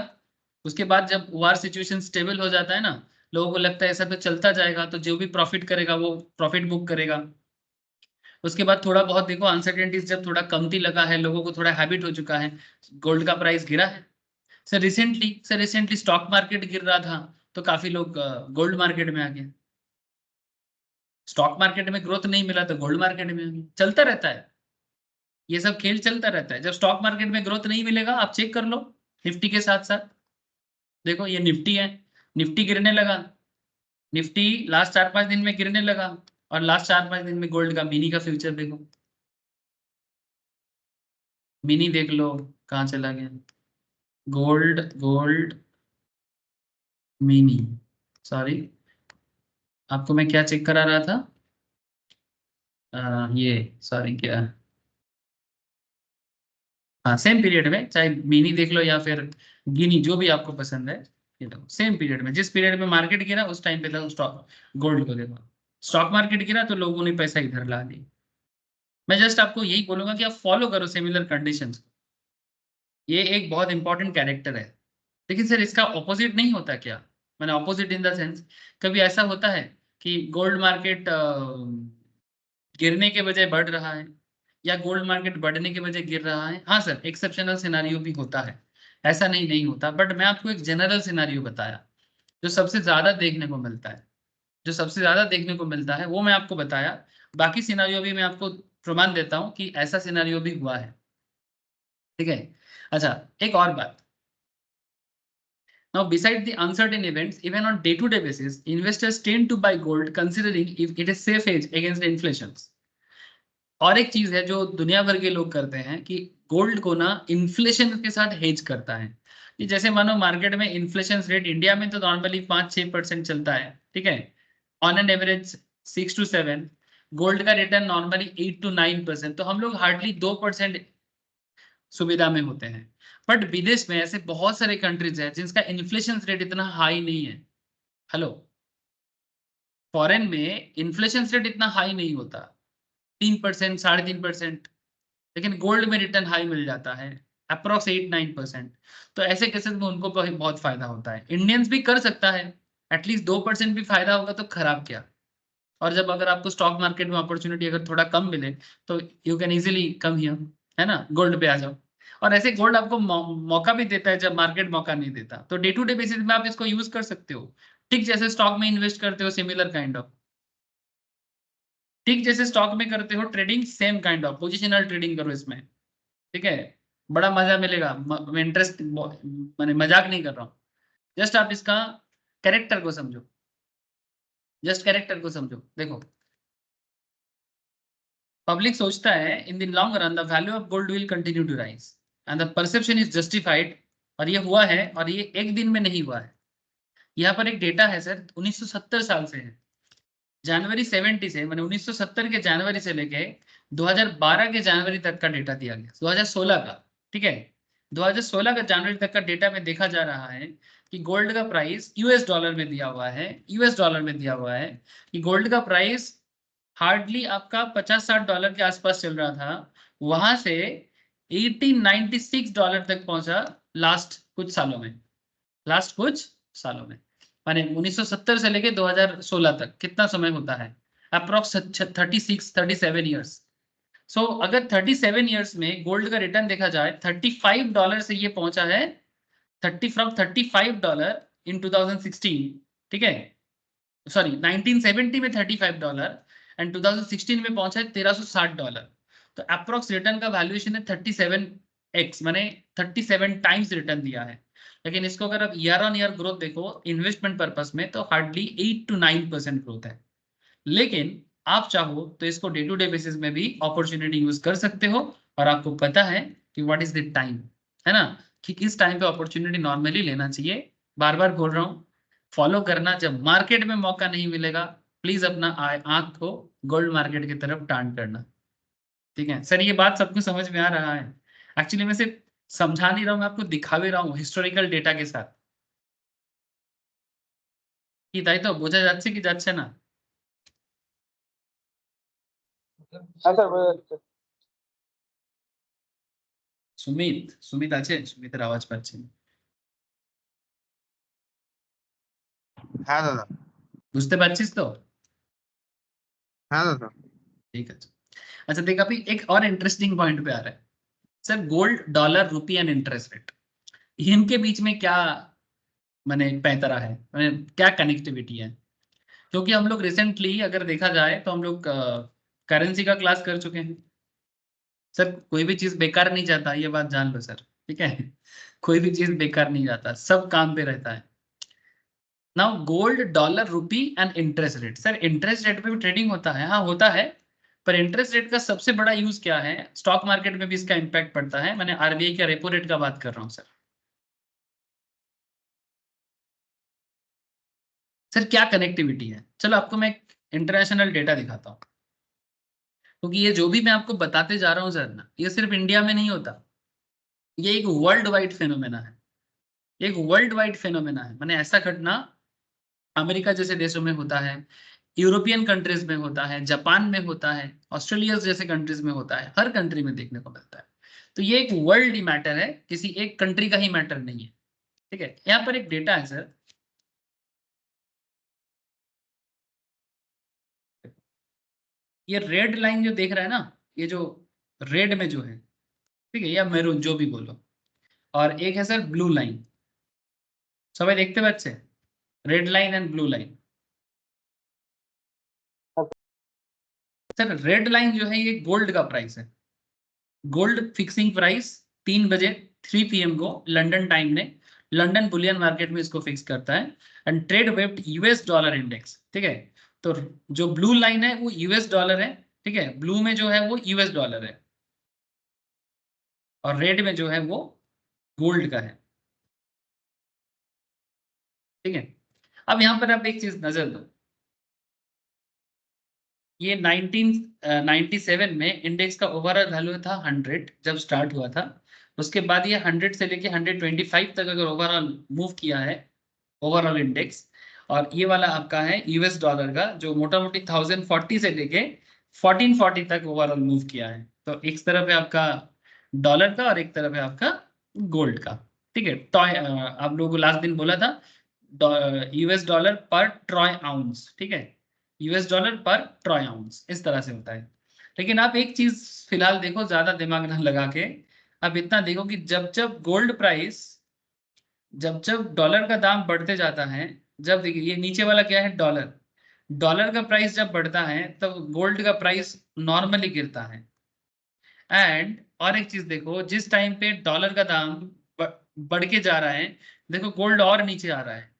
उसके बाद जब वार सिचुएशन स्टेबल हो जाता है ना, लोगों को लगता है ऐसा तो चलता जाएगा, तो जो भी प्रॉफिट करेगा वो प्रॉफिट बुक करेगा। उसके बाद थोड़ा बहुत देखो अनसर्टेनिटीज जब थोड़ा कमती लगा है, लोगों को थोड़ा हैबिट हो चुका है, गोल्ड का प्राइस गिरा है। सर रिसेंटली स्टॉक मार्केट गिर रहा था, तो काफी लोग गोल्ड मार्केट में आ गए। स्टॉक मार्केट में ग्रोथ नहीं मिला तो गोल्ड मार्केट में आ गए, चलता रहता है, ये सब खेल चलता रहता है। जब स्टॉक मार्केट में ग्रोथ नहीं मिलेगा, आप चेक कर लो निफ्टी के साथ साथ, देखो ये निफ्टी है, निफ्टी गिरने लगा, निफ्टी लास्ट 4-5 दिन में गिरने लगा, और लास्ट 4-5 दिन में गोल्ड का मिनी का फ्यूचर देखो, मिनी देख लो कहाँ चला गया, गोल्ड गोल्ड मिनी, सॉरी आपको मैं क्या चेक करा रहा था, ये सॉरी क्या, हाँ सेम पीरियड में, चाहे मिनी देख लो या फिर गिनी, जो भी आपको पसंद है, ये देखो सेम पीरियड में, जिस पीरियड में मार्केट गिरा उस टाइम पे था स्टॉक, गोल्ड को देखो, स्टॉक मार्केट गिरा तो लोगों ने पैसा इधर ला दिया। मैं जस्ट आपको यही बोलूंगा कि आप फॉलो करो सिमिलर कंडीशंस, ये एक बहुत इंपॉर्टेंट कैरेक्टर है। लेकिन सर इसका ऑपोजिट नहीं होता क्या, मैंने ऑपोजिट इन द सेंस, कभी ऐसा होता है कि गोल्ड मार्केट गिरने के बजाय बढ़ रहा है, या गोल्ड मार्केट बढ़ने के बजाय गिर रहा है? हाँ सर, एक्सेप्शनल सिनारियो भी होता है, ऐसा नहीं होता, बट मैं आपको एक जनरल सिनारियो बताया जो सबसे ज्यादा देखने को मिलता है, जो सबसे ज्यादा देखने को मिलता है वो मैं आपको बताया। बाकी सिनारियो भी मैं आपको प्रमाण देता हूं कि ऐसा सिनारियो भी हुआ है, ठीक है। अच्छा, एक और बात। Now, beside the uncertain events, even on day-to-day basis, investors tend to buy gold considering if it is safe hedge against the inflations. और एक चीज है जो दुनिया भर के लोग करते हैं कि गोल्ड को ना इन्फ्लेशन के साथ हेज करता है। कि जैसे मानो मार्केट में इन्फ्लेशन रेट इंडिया में तो नॉर्मली 5-6% चलता है, ठीक है, on an average 6 to 7। Gold का रिटर्न नॉर्मली 8 to 9%, तो हम लोग हार्डली 2% सुविधा में होते हैं। बट विदेश में ऐसे बहुत सारे कंट्रीज हैं जिसका इन्फ्लेशन रेट इतना हाई नहीं है। हेलो, फॉरेन में इन्फ्लेशन रेट इतना हाई नहीं होता, 3%, 3.5%, लेकिन गोल्ड में रिटर्न हाई मिल जाता है, अप्रोक्स 8-9%। तो ऐसे केसेस में उनको बहुत फायदा होता है। इंडियंस भी कर सकता है, एटलीस्ट 2% भी फायदा होगा तो खराब क्या। और जब अगर आपको स्टॉक मार्केट में अपॉर्चुनिटी अगर थोड़ा कम मिले तो you can easily come here, है ना, गोल्ड पे आ जाओ। और ऐसे गोल्ड आपको मौका भी देता है जब मार्केट मौका नहीं देता, तो डे टू डे बेसिस में आप इसको यूज कर सकते हो। ठीक जैसे स्टॉक में इन्वेस्ट करते हो, सिमिलर काइंड ऑफ, ठीक जैसे स्टॉक में करते हो trading, same kind of positional trading करो इसमें, ठीक है। बड़ा मजा मिलेगा, इंटरेस्ट, मैंने मजाक नहीं कर रहा हूँ। जस्ट आप इसका कैरेक्टर को समझो, जस्ट कैरेक्टर को समझो। देखो, पब्लिक सोचता है in the long run the value of gold will continue to rise and the perception is justified. और ये हुआ है, और ये एक दिन में नहीं हुआ है। यहाँ पर एक डेटा है सर, 1970 साल से है, जनवरी 70 से, मैंने 1970 के जनवरी से लेके 2012 के जनवरी तक का डेटा दिया गया, 2016 का, ठीक है। 2016 का जनवरी तक का डेटा में देखा जा रहा है कि गोल्ड का प्राइस यूएस डॉलर में दिया हुआ है, यूएस डॉलर में दिया हुआ है कि गोल्ड का प्राइस हार्डली आपका $50-60 के आसपास चल रहा था, वहां से 1896 तक पहुंचा लास्ट कुछ सालों में, लास्ट कुछ सालों में। माने 1970 से लेके 2016 तक कितना समय होता है, अप्रोक्स 36-37 ईयर्स। सो अगर 37 ईयर्स में गोल्ड का रिटर्न देखा जाए, $35 से ये पहुंचा है, 35 डॉलर इन 2016, ठीक है, सॉरी 1970 में $35 एंड 2016 में पहुंचा है $1360। तो अप्रोक्स रिटर्न का वैल्यूएशन है 37x, माने 37 टाइम्स रिटर्न दिया है। लेकिन इसको अगर आप ईयर ऑन ईयर ग्रोथ देखो इन्वेस्टमेंट पर्पस में, तो हार्डली 8 to 9% ग्रोथ है। लेकिन आप चाहो तो इसको डे टू डे बेसिस में भी अपॉर्चुनिटी यूज कर सकते हो, और आपको पता है कि व्हाट इज द टाइम, है ना, कि किस टाइम पे अपॉर्चुनिटी नॉर्मली लेना चाहिए। बार बार बोल रहा हूँ, फॉलो करना, जब मार्केट में मौका नहीं मिलेगा प्लीज अपना आंख को गोल्ड मार्केट की तरफ टर्न करना, ठीक है। सर ये बात सबको समझ में आ रहा है? एक्चुअली मैं सिर्फ समझा नहीं रहा हूँ, मैं आपको दिखा भी रहा हूँ हिस्टोरिकल डेटा के साथ। কি তাই তো বোঝা যাচ্ছে কি যাচ্ছে না? হ্যাঁ স্যার বোঝা যাচ্ছে। সুমিত, সুমিত আছে? সুমিতের আওয়াজ পাচ্ছি না। হ্যাঁ দাদা। বুঝতে পারছিস তো? হ্যাঁ দাদা। ठीक है। अच्छा देख, अभी एक और इंटरेस्टिंग पॉइंट पे आ रहा है sir, gold, dollar, rupee and interest rate, इनके बीच में क्या मैंने पैंतरा है, मैंने क्या कनेक्टिविटी है? क्योंकि हम लोग रिसेंटली अगर देखा जाए तो हम लोग करेंसी का क्लास कर चुके हैं सर। कोई भी चीज बेकार नहीं जाता, ये बात जान लो सर, ठीक है। कोई भी चीज बेकार नहीं जाता, सब काम पे रहता है। Now gold, dollar, rupee and interest rate, sir interest rate पे भी ट्रेडिंग होता है, हाँ होता है। पर इंटरेस्ट रेट का सबसे बड़ा यूज क्या है, स्टॉक मार्केट में भी इसका इंपैक्ट पड़ता है। मैंने आरबीआई का रेपो रेट का बात कर रहा हूँ सर। सर क्या कनेक्टिविटी है, चलो आपको मैं एक इंटरनेशनल डेटा दिखाता हूँ। क्योंकि ये जो भी मैं आपको बताते जा रहा हूँ सर ना, ये सिर्फ इंडिया में नहीं होता, ये एक वर्ल्ड वाइड फेनोमेना है, एक वर्ल्ड वाइड फेनोमेना है। मैंने ऐसा घटना अमेरिका जैसे देशों में होता है, यूरोपियन कंट्रीज में होता है, जापान में होता है, ऑस्ट्रेलिया जैसे कंट्रीज में होता है, हर कंट्री में देखने को मिलता है। तो ये एक वर्ल्ड ही मैटर है, किसी एक कंट्री का ही मैटर नहीं है, ठीक है। यहाँ पर एक डेटा है सर, ये रेड लाइन जो देख रहा है ना, ये जो रेड में जो है, ठीक है, या मैरून जो भी बोलो, और एक है सर ब्लू लाइन। सभी देखते बच्चे, red line and blue line. Sir red line जो है ये गोल्ड का प्राइस है, गोल्ड फिक्सिंग प्राइस 3 बजे 3 PM को लंदन टाइम ने लंदन बुलियन मार्केट में इसको फिक्स करता है, and trade weight US dollar index, ठीक है। तो जो ब्लू लाइन है वो यूएस डॉलर है, ठीक है, ब्लू में जो है वो यूएस डॉलर है, और रेड में जो है वो गोल्ड का है, ठीक है। अब यहाँ पर आप एक चीज नजर दो, ये 1997 में इंडेक्स का ओवरऑल वैल्यू था 100 जब स्टार्ट हुआ था। उसके बाद ये 100 से लेके 125 तक अगर ओवरऑल मूव किया है ओवरऑल इंडेक्स, और ये वाला आपका है यूएस डॉलर का जो मोटा मोटी 1040 से लेके 1440 तक ओवरऑल मूव किया है। तो एक तरफ है आपका डॉलर का और एक तरफ है आपका गोल्ड का, ठीक है। टॉय आप लोगों को लास्ट दिन बोला था यूएस डॉलर पर ट्रॉय आउंस, ठीक है, यूएस डॉलर पर ट्रॉय आउंस इस तरह से होता है। लेकिन आप एक चीज फिलहाल देखो, ज्यादा दिमाग ना लगा के, अब इतना देखो कि जब जब गोल्ड प्राइस, जब जब डॉलर का दाम बढ़ते जाता है, जब देखिए ये नीचे वाला क्या है डॉलर, डॉलर का प्राइस जब बढ़ता है तब गोल्ड का प्राइस नॉर्मली गिरता है। एंड और एक चीज देखो, जिस टाइम पे डॉलर का दाम बढ़ के जा रहा है, देखो गोल्ड और नीचे आ रहा है।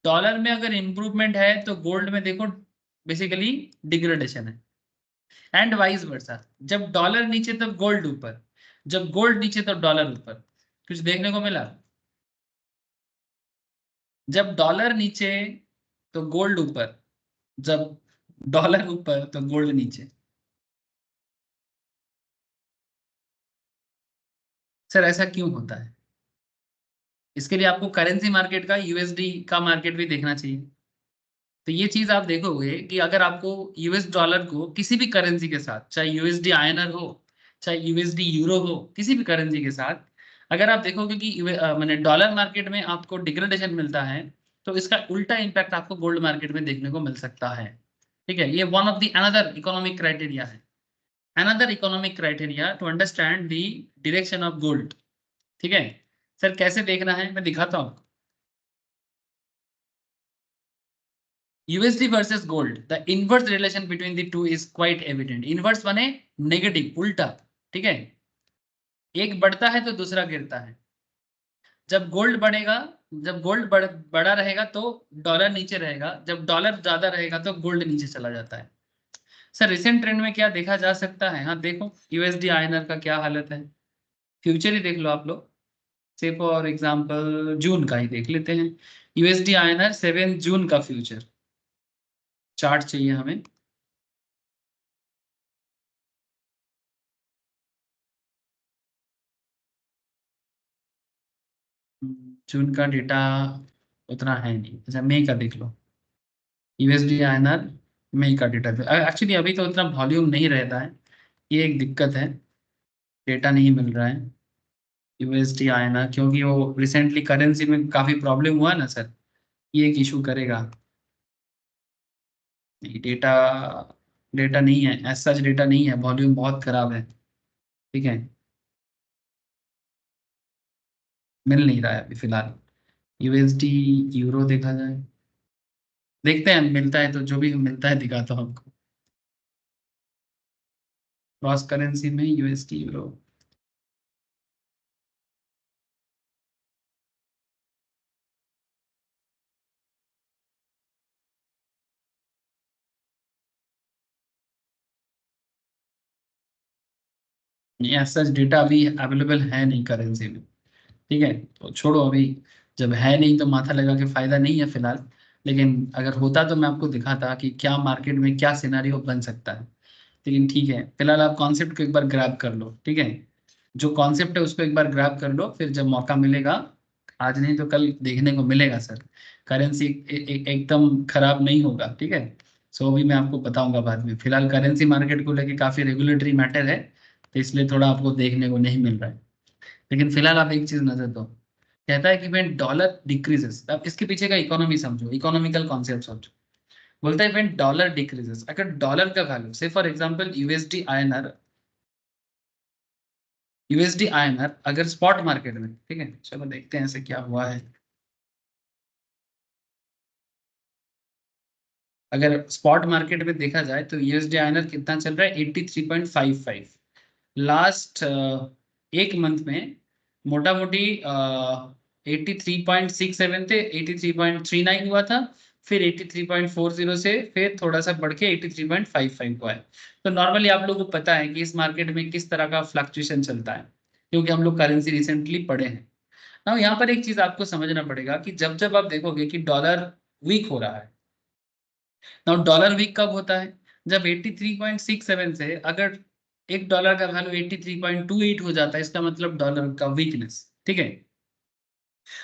डॉलर में अगर इंप्रूवमेंट है तो गोल्ड में देखो बेसिकली डिग्रेडेशन है, एंड वाइस वर्सा। जब डॉलर नीचे तब गोल्ड ऊपर, जब गोल्ड नीचे तब डॉलर ऊपर। कुछ देखने को मिला? जब डॉलर नीचे तो गोल्ड ऊपर, जब डॉलर ऊपर तो गोल्ड नीचे। सर ऐसा क्यों होता है? इसके लिए आपको करेंसी मार्केट का, यूएसडी का मार्केट भी देखना चाहिए। तो ये चीज आप देखोगे कि अगर आपको यूएस डॉलर को किसी भी करेंसी के साथ, चाहे यूएसडी आईएनआर हो, चाहे यूएसडी यूरो हो, किसी भी करेंसी के साथ अगर आप देखोगे कि मैंने डॉलर मार्केट में आपको डिग्रेडेशन मिलता है, तो इसका उल्टा इम्पैक्ट आपको गोल्ड मार्केट में देखने को मिल सकता है, ठीक है। ये one of the another economic criteria है, another economic criteria to understand the direction of gold, ठीक है। सर कैसे देखना है मैं दिखाता हूँ। USD versus gold, the inverse relation between the two is quite evident. Inverse माने नेगेटिव, उल्टा, ठीक है। एक बढ़ता है तो दूसरा गिरता है। जब गोल्ड बढ़ेगा, जब गोल्ड बड़ा रहेगा तो डॉलर नीचे रहेगा, जब डॉलर ज्यादा रहेगा तो गोल्ड नीचे चला जाता है। सर रिसेंट ट्रेंड में क्या देखा जा सकता है? हाँ देखो यूएसडी आईएनआर का क्या हालत है, फ्यूचर ही देख लो आप लोग। से फॉर एग्जांपल जून का ही देख लेते हैं, यूएसडी आईएनआर 7 जून का फ्यूचर चार्ट चाहिए हमें। जून का डेटा उतना है नहीं, अच्छा मई का देख लो, यूएसडी आईएनआर मई का डेटा। एक्चुअली अभी तो उतना वॉल्यूम नहीं रहता है, ये एक दिक्कत है, डेटा नहीं मिल रहा है यूएसडी आईएनआर, क्योंकि वो रिसेंटली करेंसी में काफी प्रॉब्लम हुआ ना सर, ये एक इशू करेगा। डेटा, डेटा नहीं है, एज सच डेटा नहीं है, वॉल्यूम बहुत खराब है, ठीक है, मिल नहीं रहा है अभी फिलहाल। यूएसडी यूरो देखा जाए, देखते हैं मिलता है तो, जो भी मिलता है दिखाता हूँ आपको। क्रॉस करेंसी में USD euro, as such data अभी अवेलेबल है नहीं करेंसी में, ठीक है। तो छोड़ो अभी, जब है नहीं तो माथा लगा के फायदा नहीं है फिलहाल। लेकिन अगर होता तो मैं आपको दिखाता कि क्या मार्केट में क्या सिनारियो बन सकता है। लेकिन ठीक है, फिलहाल आप कॉन्सेप्ट को एक बार ग्रैब कर लो, ठीक है। जो कॉन्सेप्ट है उसको एक बार ग्रैब कर लो, फिर जब मौका मिलेगा, आज नहीं तो कल देखने को मिलेगा सर, करेंसी एकदम खराब नहीं होगा, ठीक है। सो अभी मैं आपको बताऊंगा बाद में, फिलहाल करेंसी मार्केट को लेके काफी रेगुलेटरी मैटर है, तो इसलिए थोड़ा आपको देखने को नहीं मिल रहा है। लेकिन फिलहाल आप एक चीज नजर दो, कहता है कि व्हेन डॉलर डिक्रीजेस, अब इसके पीछे का इकोनॉमी समझो, इकोनॉमिकल कॉन्सेप्ट समझो। बोलता है व्हेन डॉलर डिक्रीजेस, अगर डॉलर का वैल्यू से for example USD INR, USD INR अगर स्पॉट मार्केट में, ठीक है, चलो देखते हैं ऐसे क्या हुआ है। अगर स्पॉट मार्केट में देखा जाए तो यूएसडी आईएनआर कितना चल रहा है, 83.55। लास्ट एक मंथ में मोटा मोटी 83.67 थे, 83.39 हुआ था, फिर 83.40 से फिर थोड़ा सा बढ़ के 83.55 हुआ है। तो नॉर्मली आप लोगों को पता है कि इस मार्केट में किस तरह का फ्लक्चुएशन चलता है, क्योंकि हम लोग करेंसी रिसेंटली पढ़े हैं ना। यहाँ पर एक चीज आपको समझना पड़ेगा कि जब जब आप देखोगे कि डॉलर वीक हो रहा है ना, डॉलर वीक कब होता है, जब 83.67 से अगर एक डॉलर का वैल्यू 83.28 हो जाता है, इसका मतलब डॉलर का वीकनेस, ठीक है।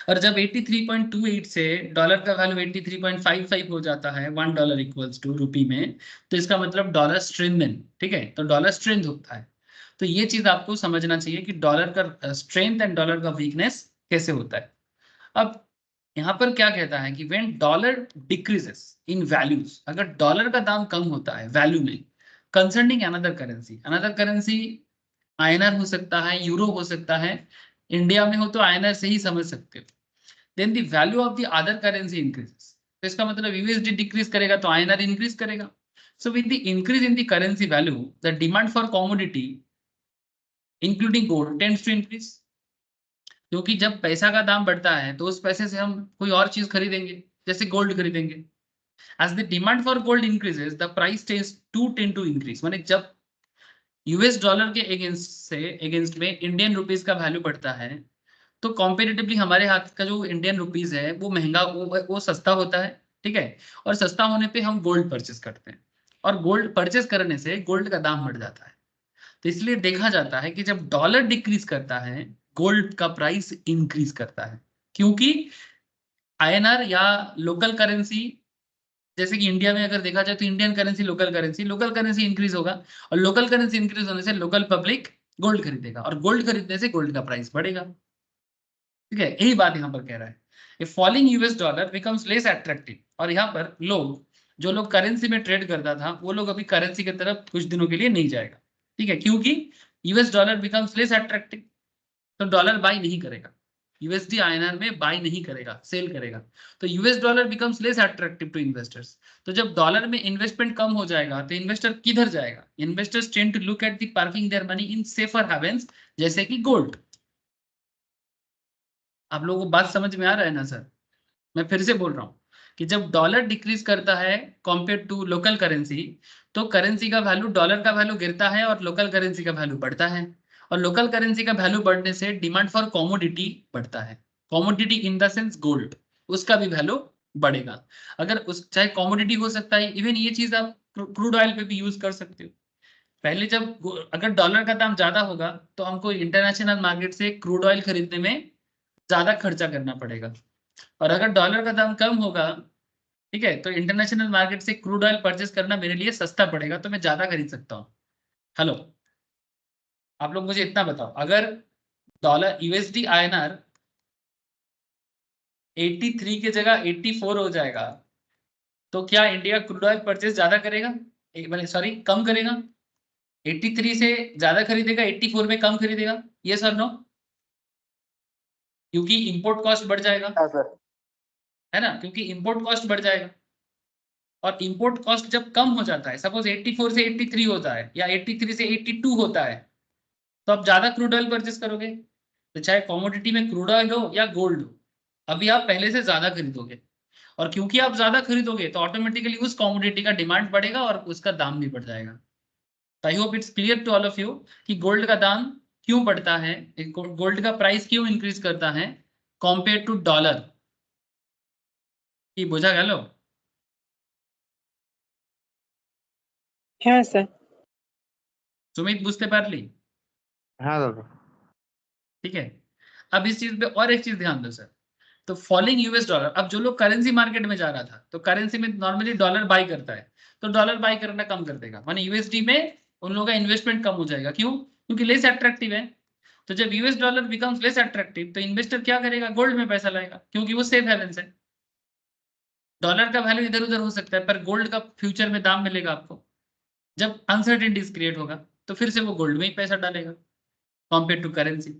और जब 83.28 से डॉलर का वैल्यू 83.55 हो जाता है, $1 इक्वल्स टू रुपी में, तो इसका मतलब डॉलर स्ट्रेंथन, ठीक है, तो डॉलर स्ट्रेंथ होता है। तो ये चीज आपको समझना चाहिए कि डॉलर का स्ट्रेंथ एंड डॉलर का वीकनेस कैसे होता है। अब यहाँ पर क्या कहता है कि when dollar decreases in values, अगर डॉलर का दाम कम होता है वैल्यू में, कंसर्निंग अनदर करेंसी आईएनआर हो सकता है, यूरो हो सकता है, इंडिया में हो तो आईएनआर से ही समझ सकते हो, then the value of the other currency increases. तो इसका मतलब यूएसडी डिक्रीज करेगा तो आईएनआर इंक्रीज करेगा। So with the increase in the currency value, the demand for commodity including gold tends to increase. क्योंकि जब पैसा का दाम बढ़ता है तो उस पैसे से हम कोई और चीज खरीदेंगे, जैसे गोल्ड खरीदेंगे। As the demand for gold increases the price tend to increase. माने जब यूएस डॉलर के अगेंस्ट में इंडियन रुपीज का वैल्यू बढ़ता है, तो कॉम्पेरेटिवली हमारे हाथ का जो इंडियन रुपीज है वो महंगा, वो सस्ता होता है, ठीक है। और सस्ता होने पे हम गोल्ड परचेस करते हैं, और गोल्ड परचेस करने से गोल्ड का दाम बढ़ जाता है। तो इसलिए देखा जाता है कि जब डॉलर डिक्रीज करता है, गोल्ड का प्राइस इंक्रीज करता है, क्योंकि आईएनआर या लोकल करेंसी, जैसे कि इंडिया में अगर देखा जाए तो Indian currency local currency increase होगा, और लोकल करेंसी इंक्रीज होने से लोकल पब्लिक गोल्ड खरीदेगा, और गोल्ड खरीदने से गोल्ड का प्राइस बढ़ेगा, ठीक है। यही बात यहाँ पर कह रहा है, if falling US dollar becomes less attractive. और यहाँ पर लोग, जो लोग करेंसी में ट्रेड करता था, वो लोग अभी करेंसी की तरफ कुछ दिनों के लिए नहीं जाएगा, ठीक है, क्योंकि US dollar becomes less attractive. तो डॉलर बाई नहीं करेगा, यूएसडी आईएनआर में बाई नहीं करेगा, सेल करेगा। तो US dollar becomes less attractive to investors. तो जब डॉलर में इन्वेस्टमेंट कम हो जाएगा तो इन्वेस्टर किधर जाएगा, investors tend to look at the parking their money in safer havens, जैसे कि गोल्ड। आप लोगों को बात समझ में आ रहा है ना सर? मैं फिर से बोल रहा हूँ कि जब डॉलर डिक्रीज करता है कंपेयर टू लोकल करेंसी, तो करेंसी का वैल्यू, डॉलर का वैल्यू गिरता है और लोकल करेंसी का वैल्यू बढ़ता है। और लोकल करेंसी का वैल्यू बढ़ने से डिमांड फॉर कमोडिटी बढ़ता है, commodity in the sense gold, उसका भी वैल्यू बढ़ेगा। अगर उस, चाहे कमोडिटी हो सकता है, इवन ये चीज आप क्रूड ऑयल पे भी यूज कर सकते हो। पहले जब अगर डॉलर का दाम ज्यादा होगा तो हमको इंटरनेशनल मार्केट से क्रूड ऑयल खरीदने में ज्यादा खर्चा करना पड़ेगा, और अगर डॉलर का दाम कम होगा, ठीक है, तो इंटरनेशनल मार्केट से क्रूड ऑयल परचेस करना मेरे लिए सस्ता पड़ेगा, तो मैं ज्यादा खरीद सकता हूँ। हेलो, आप लोग मुझे इतना बताओ, अगर डॉलर यूएसडी आईएनआर 83 की जगह 84 हो जाएगा, तो क्या इंडिया क्रूड ऑयल परचेस ज्यादा करेगा, सॉरी कम करेगा? 83 से ज्यादा खरीदेगा, 84 में कम खरीदेगा, ये सर नो? क्योंकि इंपोर्ट कॉस्ट बढ़ जाएगा, हाँ सर। है ना, क्योंकि इंपोर्ट कॉस्ट बढ़ जाएगा। और इंपोर्ट कॉस्ट जब कम हो जाता है, सपोज 84 से 83 होता है या 83 से 82 होता है, तो आप ज्यादा क्रूड ऑयल परचेस करोगे। तो चाहे कमोडिटी में क्रूड ऑयल हो या गोल्ड हो, अभी आप पहले से ज्यादा खरीदोगे, और क्योंकि आप ज्यादा खरीदोगे तो ऑटोमेटिकली उस कमोडिटी का डिमांड बढ़ेगा और उसका दाम भी बढ़ जाएगा। I hope it's clear to all of you कि गोल्ड का दाम क्यों बढ़ता है, गोल्ड का प्राइस क्यों इंक्रीज करता है कंपेयर टू डॉलर। কি বোঝা গেল? হ্যাঁ স্যার। সুমিত বুঝতে পারলি? हाँ दादा। ठीक है। अब इस चीज पे और एक चीज ध्यान दो सर, तो फॉलिंग यूएस डॉलर, अब जो लोग करेंसी मार्केट में जा रहा था, तो करेंसी में नॉर्मली डॉलर बाई करता है, तो डॉलर बाई करना कम कर देगा, माने यूएसडी में उन लोगों का इन्वेस्टमेंट कम हो जाएगा। क्यों? क्योंकि लेस अट्रैक्टिव है। तो जब US dollar becomes less attractive, तो इन्वेस्टर क्या करेगा, गोल्ड में पैसा लाएगा, क्योंकि वो सेफ हेवन है। डॉलर का वैल्यू इधर उधर हो सकता है, पर गोल्ड का फ्यूचर में दाम मिलेगा आपको। जब अनसर्टेनिटीज क्रिएट होगा तो फिर से वो गोल्ड में ही पैसा डालेगा। Compare to currency.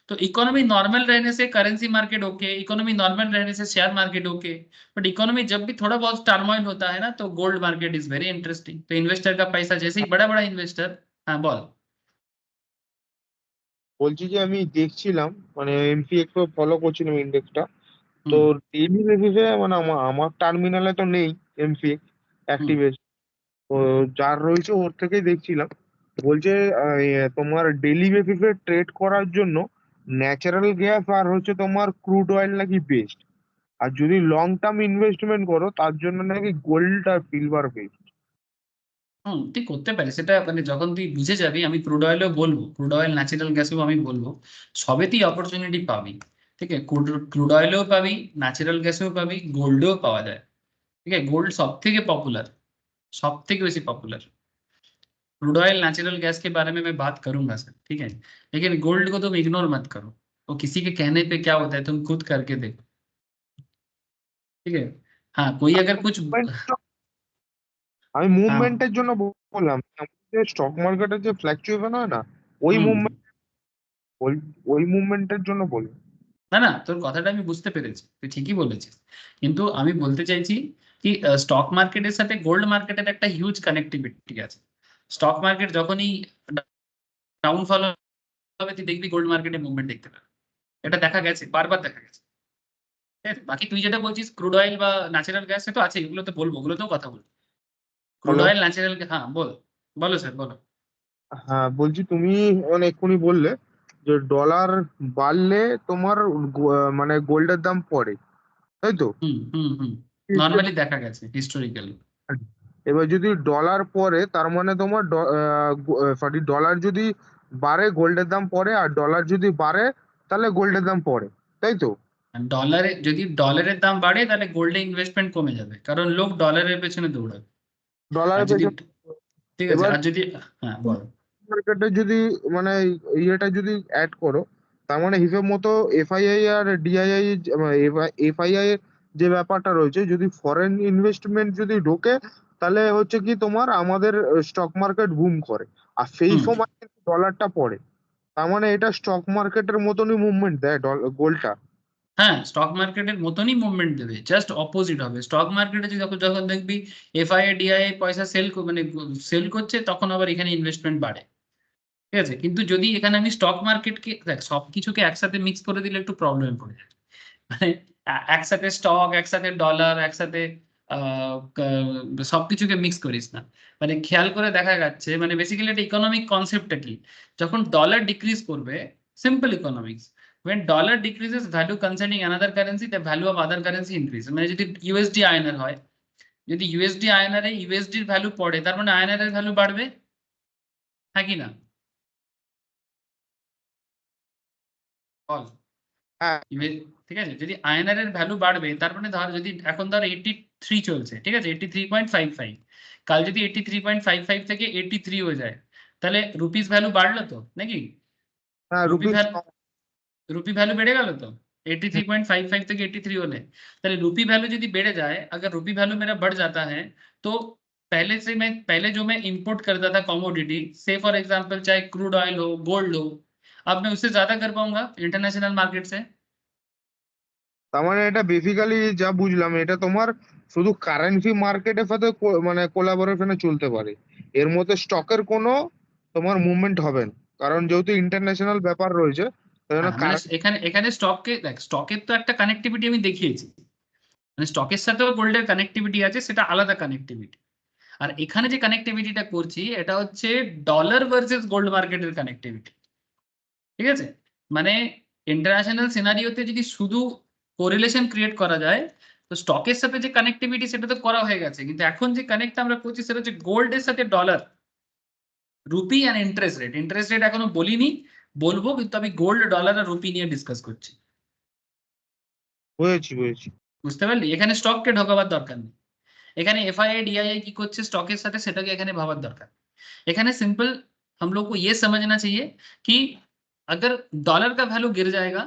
तो इकोनॉमी नॉर्मल रहने से currency market okay, economy normal रहने से share market okay, but economy जब भी थोड़ा बहुत टर्मोइल होता है ना, तो gold market is very interesting. तो इन्वेस्टर का पैसा जैसे ही बड़ा बड़ा इन्वेस्टर, हाँ बोल। বলছি যে আমি দেখছিলাম মানে এমপিএক্স ফলো করছিলাম ইন্ডেক্সটা। তো हम्म ডেইলি বেসিসে মানে আমার টার্মিনালে তো নেই এমপিএক্স हम्म অ্যাক্টিভ। তো যার রয়েছে ওর থেকেই দেখছিলাম। বলছে তোমার ডেইলি বেসিসে ট্রেড করার জন্য ন্যাচারাল গ্যাস আর হচ্ছে তোমার ক্রুড অয়েল নাকি বেস্ট। আর যদি লং টার্ম ইনভেস্টমেন্ট করো তার জন্য নাকি গোল্ড আর সিলভার বেস্ট। তুই করতে পারিস সেটা, মানে যখন তুই বুঝে যাবি, আমি ক্রুড অয়েলও বলবো, ক্রুড অয়েল ন্যাচারাল গ্যাসও আমি বলবো, সবেতেই অপরচুনিটি পাবি। ঠিক আছে, ক্রুড অয়েলেও পাবি, ন্যাচারাল গ্যাসেও পাবি, গোল্ডেও পাওয়া যায়। ठीक है, गोल्ड सब থেকে पॉपुलर, सब থেকে বেশি popular. Crude oil natural gas के बारे में मैं बात करूंगा सर, ठीक है, लेकिन गोल्ड को तुम इग्नोर मत करो। वो किसी के कहने पे क्या होता है तुम खुद करके देखो। ठीक है, हाँ कोई अगर कुछ, আমি हाँ মুভমেন্টের জন্য বললাম, যে স্টক মার্কেটের যে ফ্ল্যাকচুয়েশন হয় না, ওই মুভমেন্ট ওই ওই মুভমেন্টের জন্য বলি। না না, তোর কথাটা আমি বুঝতে পেরেছি, তুই ঠিকই বলেছিস, কিন্তু আমি বলতে চাইছি কি স্টক মার্কেটের সাথে গোল্ড মার্কেটের একটা হিউজ কানেক্টিভিটি আছে। স্টক মার্কেট যখনই ডাউনফল হবে তুই দেখবি গোল্ড মার্কেটে মুভমেন্ট দেখতে পাবে, এটা দেখা গেছে, বারবার দেখা গেছে। ঠিক আছে, বাকি তুই যেটা বলছিস ক্রুড অয়েল বা ন্যাচারাল গ্যাস, সে তো আছে, এগুলো তো বলবো, ওগুলোতেও কথা বলবো। Crude hello. অয়েল ন্যাচারাল, হ্যাঁ বল, বলো স্যার বলো। হ্যাঁ বলছি, তুমি মানে এক্ষুনি বললে যে ডলার বাড়লে তোমার মানে গোল্ডের দাম পড়ে, তাই তো? হুম নর্মালি দেখা গেছে হিস্টোরিক্যালি। এবার যদি ডলার পড়ে তার মানে তোমার সরি, ডলার যদি বাড়ে গোল্ডের দাম পড়ে, আর ডলার যদি বাড়ে তাহলে গোল্ডের দাম পড়ে, তাই তো? ডলারে যদি ডলারের দাম বাড়ে তাহলে গোল্ডে ইনভেস্টমেন্ট কমে যাবে, কারণ লোক ডলারের পেছনে দৌড়াবে। আর ডলারের যদি, পেছনে। ঠিক আছে, এবার আর যদি, হ্যাঁ বল। মার্কেটে যদি মানে ইয়েটা যদি অ্যাড করো, তার মানে হিসেব মতো এফআইআই আর ডিআইআই, এফআইআই এর যে ব্যাপারটা রয়েছে, যদি ফরেন ইনভেস্টমেন্ট যদি ঢোকে তাহলে হচ্ছে কি তোমার আমাদের স্টক মার্কেট বুম করে, আর সেই হুম সময় ডলারটা পড়ে। তার মানে এটা স্টক মার্কেটের মতনই মুভমেন্ট দেয় গোল্ডটা। হ্যাঁ, স্টক মার্কেটের মতনই মুভমেন্ট দেবে, জাস্ট অপোজিট হবে। স্টক মার্কেটে যদি যখন যখন দেখবি এফআইআই ডিআইআই পয়সা মানে সেল করছে, তখন আবার এখানে ইনভেস্টমেন্ট বাড়ে। ঠিক আছে, কিন্তু যদি এখানে আমি স্টক মার্কেটকে দেখ, সবকিছুকে একসাথে মিক্স করে দিলে একটু প্রবলেমে পড়ে যায়। মানে একসাথে স্টক, একসাথে ডলার, একসাথে সবকিছুকে মিক্স করিস না। মানে খেয়াল করে দেখা যাচ্ছে, মানে বেসিক্যালি একটা ইকোনমিক কনসেপ্টটা কি, যখন ডলার ডিক্রিজ করবে, simple economics, when dollar decreases value concerning another currency, the value of other currency increase। মানে যদি ইউএসডি আইএনআর হয়, যদি ইউএসডি আইএনআর এ ইউএসডির ভ্যালু পড়ে, তার মানে আইএনআর এর ভ্যালু বাড়বে, হ্যাঁ কি না বল। হ্যাঁ ঠিক আছে, যদি আইএনআর এর ভ্যালু বাড়বে, তার মানে ধর যদি এখন ধর 83 চলছে, ঠিক আছে 83.55, কাল যদি 83.55 থেকে 83 হয়ে যায়, তাহলে রুপিস ভ্যালু বাড়লো তো নাকি? হ্যাঁ, rupee rupees. Value, rupee value বেড়ে গেল তো 83.55 থেকে 83 होने। তাহলে রুপी वैल्यू যদি बेड़े जाए, अगर रूपी वैल्यू मेरा बढ़ जाता है, तो पहले जो मैं इंपोर्ट करता था कमोडिटी, से फॉर एग्जांपल चाहे क्रूड ऑयल हो, गोल्ड हो, अब मैं उससे ज्यादा कर पाऊंगा इंटरनेशनल मार्केट से। তার মানে এটা বেসিক্যালি যা বুঝলাম, এটা তোমার শুধু কারেন্সি মার্কেটের সাথে মানে কোলাবোরেশনে চলতে পারে, এর মধ্যে স্টকের কোনো তোমার মুভমেন্ট হবে না, কারণ যেহেতু ইন্টারন্যাশনাল ব্যাপার রয়েছে তাই জন্য হ্যাঁ মানে কারেন্ট। এখানে এখানে স্টককে দেখ, স্টকের তো একটা কানেক্টিভিটি আমি দেখিয়েছি, মানে স্টকের সাথেও গোল্ডের কানেক্টিভিটি আছে, সেটা আলাদা কানেক্টিভিটি। আর এখানে যে কানেক্টিভিটিটা করছি, এটা হচ্ছে ডলার ভার্সেস গোল্ড মার্কেটের কানেক্টিভিটি। ঠিক আছে, মানে ইন্টারন্যাশনাল সিনারিওতে যদি শুধু কোরিলেশন ক্রিয়েট করা যায়, তো স্টকের সাথে যে কানেক্টিভিটি সেটা তো করা হয়ে গেছে, কিন্তু এখন যে কানেক্ট আমরা করছি সেটা হচ্ছে গোল্ডের সাথে dollar, rupee and interest rate. Interest rate এখনো বলিনি, বলবো, কিন্তু আমি গোল্ড, ডলার আর রুপি নিয়ে ডিসকাস করছি। বুঝেছি বুঝেছি। বুঝতে পারলি, এখানে স্টককে ঢোকাবার দরকার নেই, এখানে এফআইআই ডিআইআই কি করছে স্টকের সাথে সেটাকে এখানে ভাবার দরকার। এখানে सिंपल हम लोग को ये समझना चाहिए कि अगर डॉलर का वैल्यू गिर जाएगा,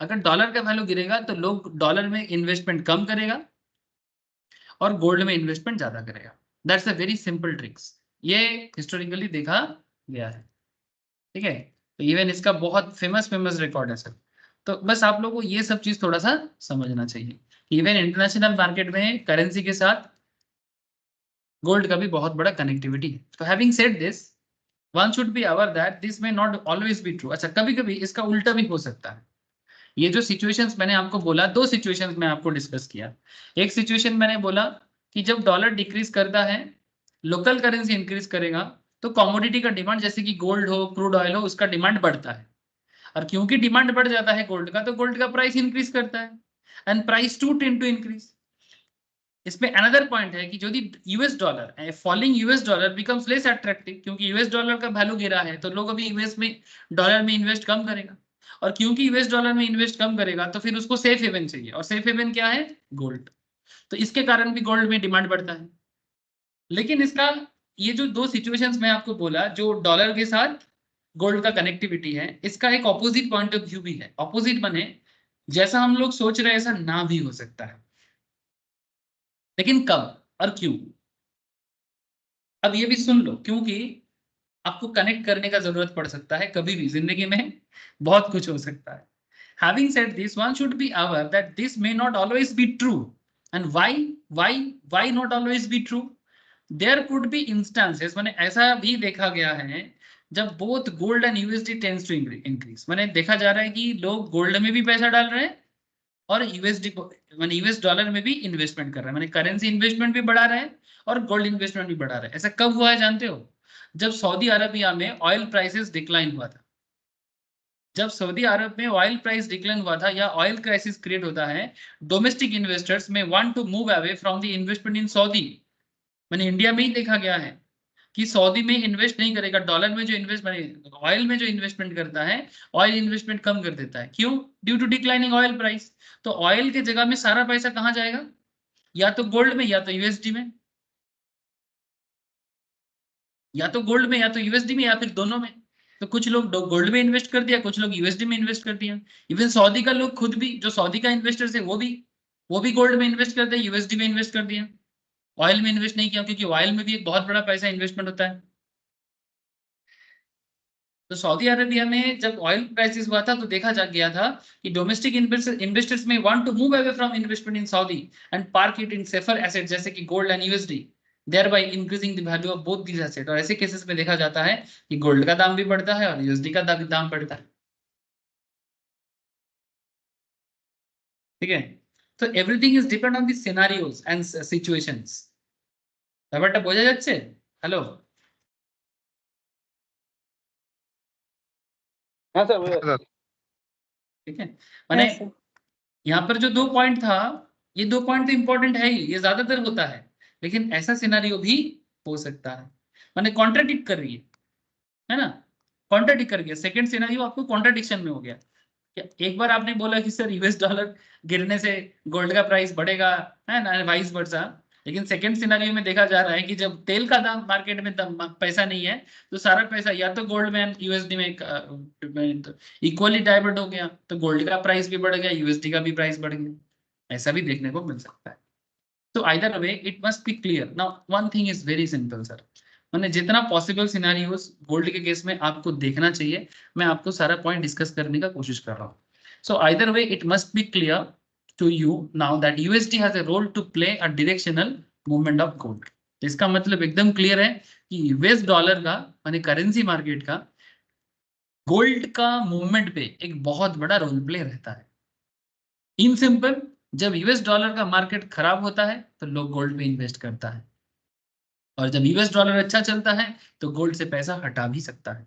अगर डॉलर का वैल्यू गिरेगा तो लोग डॉलर में इन्वेस्टमेंट कम करेगा और गोल्ड में इन्वेस्टमेंट ज्यादा करेगा। That's a very simple tricks, ये हिस्टोरिकली देखा गया है। ठीक है, तो इवन इसका बहुत फेमस रिकॉर्ड है सर। तो बस आप लोगों को ये सब चीज थोड़ा सा समझना चाहिए। इवन इंटरनेशनल मार्केट में करेंसी के साथ गोल्ड का भी बहुत बड़ा कनेक्टिविटी है। तो having said this, one should be aware that this may not always be true. अच्छा, कभी कभी इसका उल्टा भी हो सकता है। ये जो सिचुएशंस मैंने आपको बोला, दो सिचुएशंस में आपको डिस्कस किया। एक सिचुएशन मैंने बोला कि जब डॉलर डिक्रीज करता है, लोकल करेंसी इंक्रीज करेगा, तो कमोडिटी का डिमांड जैसे कि गोल्ड हो, क्रूड ऑयल हो, उसका डिमांड बढ़ता है। और क्योंकि डिमांड बढ़ जाता है गोल्ड का, तो गोल्ड का प्राइस इंक्रीज करता है, and price to tend to increase. इसमें अनदर पॉइंट है कि यदि US dollar, falling US dollar becomes less attractive, क्योंकि यूएस डॉलर का वैल्यू गिरा है, तो लोग अभी यूएस में डॉलर में इन्वेस्ट कम करेगा। और क्योंकि यूएस डॉलर में इन्वेस्ट कम करेगा, तो फिर उसको सेफ हेवन चाहिए, और सेफ हेवन क्या है? गोल्ड। तो इसके कारण भी गोल्ड में डिमांड बढ़ता है। लेकिन इसका ये जो दो सिचुएशंस मैं आपको बोला, जो डॉलर के साथ गोल्ड का कनेक्टिविटी है, इसका एक ऑपोजिट पॉइंट ऑफ व्यू भी है। ऑपोजिट बने, जैसा हम लोग सोच रहे हैं ऐसा ना भी हो सकता है, लेकिन कब और क्यों? अब ये भी सुन लो, क्योंकि आपको कनेक्ट करने का जरूरत पड़ सकता है कभी भी जिंदगी में, बहुत कुछ हो सकता है। Having said this, one should be aware that this may not always be true. And why not always be true? There could be instances, मैंने ऐसा भी देखा गया है, जब both gold and USD tends to increase। मैंने देखा जा रहा है कि लोग गोल्ड में भी पैसा डाल रहे हैं और यूएसडी को, मैंने यूएस डॉलर में भी इन्वेस्टमेंट कर रहे हैं, मैंने करेंसी इन्वेस्टमेंट भी बढ़ा रहे हैं और गोल्ड इन्वेस्टमेंट भी बढ़ा रहे हैं। ऐसा कब हुआ है जानते हो? जब सऊदी अरबिया में ऑयल प्राइसेस डिक्लाइन हुआ था। जब सऊदी अरब में ऑयल प्राइस डिक्लाइन हुआ था या ऑयल क्राइसिस क्रिएट होता है, domestic investors may want to move away from the investment in Saudi. मैंने इंडिया में ही देखा गया है कि सऊदी में इन्वेस्ट नहीं करेगा, डॉलर में जो इन्वेस्ट, ऑयल में जो इन्वेस्टमेंट करता है, ऑयल इन्वेस्टमेंट कम कर देता है। क्यों? Due to declining oil price. तो ऑयल के जगह में सारा पैसा कहाँ जाएगा? या तो गोल्ड में, या तो यूएसडी में, या तो गोल्ड में, या तो यूएसडी में, या फिर दोनों में। तो कुछ लोग गोल्ड में इन्वेस्ट कर दिया, कुछ लोग यूएसडी में इन्वेस्ट कर दिया। इवन सऊदी का लोग खुद भी, जो सऊदी का इन्वेस्टर्स है, वो भी गोल्ड में इन्वेस्ट कर दिया, यूएसडी में इन्वेस्ट कर दिया। ऑयल में इन्वेस्ट नहीं किया, क्योंकि ऑयल में भी एक बहुत बड़ा पैसा इन्वेस्टमेंट होता है। तो सऊदी अरेबिया में जब ऑयल क्राइसिस हुआ था, तो देखा जा गया था कि domestic investors may want to move away from investment in Saudi and park it in safer asset जैसे कि gold and USD, thereby increasing the value of both these assets। और ऐसे केसेस में देखा जाता है कि गोल्ड का दाम भी बढ़ता है और यूएसडी का दाम बढ़ता है। ठीक है? तो everything is depend on the scenarios and situations. ব্যাপারটা বোঝা যাচ্ছে? हेलो? हाँ सर বোঝা যাচ্ছে। ठीक है, माने यहाँ पर जो दो पॉइंट था, ये दो पॉइंट तो इंपॉर्टेंट है ही, ये ज्यादातर होता है, लेकिन ऐसा सिनेरियो भी हो सकता है। माने कॉन्ट्राडिक्ट कर रही है ना? कॉन्ट्राडिक्ट कर गया, सेकंड सिनेरियो आपको कॉन्ट्राडिक्शन में हो गया। एक बार आपने बोला कि सर यूएस डॉलर गिरने से गोल्ड का प्राइस बढ़ेगा, है ना, वाइस वर्सा। लेकिन सेकंड सिनेरियो में देखा जा रहा है कि जब तेल का दाम मार्केट में पैसा नहीं है, तो सारा पैसा या तो गोल्ड में यूएसडी में इक्वली डाइवर्ट हो गया, तो गोल्ड का प्राइस भी बढ़ गया, यूएसडी का भी प्राइस बढ़ गया। ऐसा भी देखने को मिल सकता है। तो either way it must be clear. Now one thing is very simple sir, मैंने जितना पॉसिबल सिनेरियोस गोल्ड के केस में आपको देखना चाहिए, मैं आपको सारा पॉइंट डिस्कस करने का कोशिश कर रहा हूँ। So either way it must be clear to you now that USD has a role to play a directional movement of gold. इसका मतलब एकदम क्लियर है कि यूएस डॉलर का, माने करेंसी मार्केट का, गोल्ड का मूवमेंट पे एक बहुत बड़ा रोल प्ले रहता है। इन सिंपल, जब यूएस डॉलर का मार्केट खराब होता है तो लोग गोल्ड में इन्वेस्ट करता है, और जब यूएस डॉलर अच्छा चलता है तो गोल्ड से पैसा हटा भी सकता है।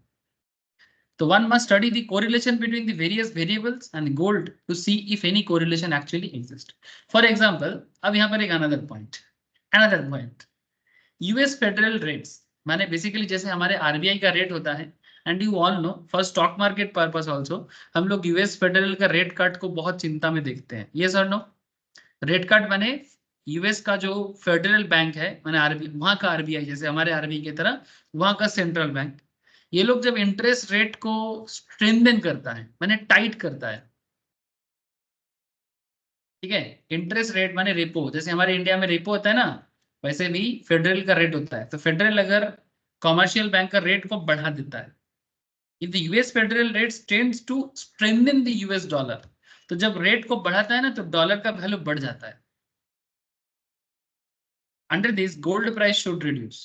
तो one must study the correlation between the various variables and gold to see if any correlation actually exists. For example, अब यहाँ पर एक another point, US federal rates, माने बेसिकली जैसे हमारे आरबीआई का रेट होता है, and you all know for stock market purpose also हम लोग यूएस फेडरल का रेट कट को बहुत चिंता में देखते हैं। ये सर नो, रेट कट माने यूएस का जो फेडरल बैंक है, माने आरबीआई, वहां का आरबीआई, जैसे हमारे आरबीआई की तरह वहां का सेंट्रल बैंक, ये लोग जब इंटरेस्ट रेट को स्ट्रेंथन करता है, माने टाइट करता है, ठीक है, इंटरेस्ट रेट माने रेपो, जैसे हमारे इंडिया में रेपो होता है ना, वैसे भी फेडरल का रेट होता है। तो फेडरल अगर कॉमर्शियल बैंक का रेट को बढ़ा देता है, if the US federal rate tends to strengthen the US dollar, तो जब रेट को बढ़ाता है ना तो डॉलर का वैल्यू बढ़ जाता है। Under this gold price should reduce.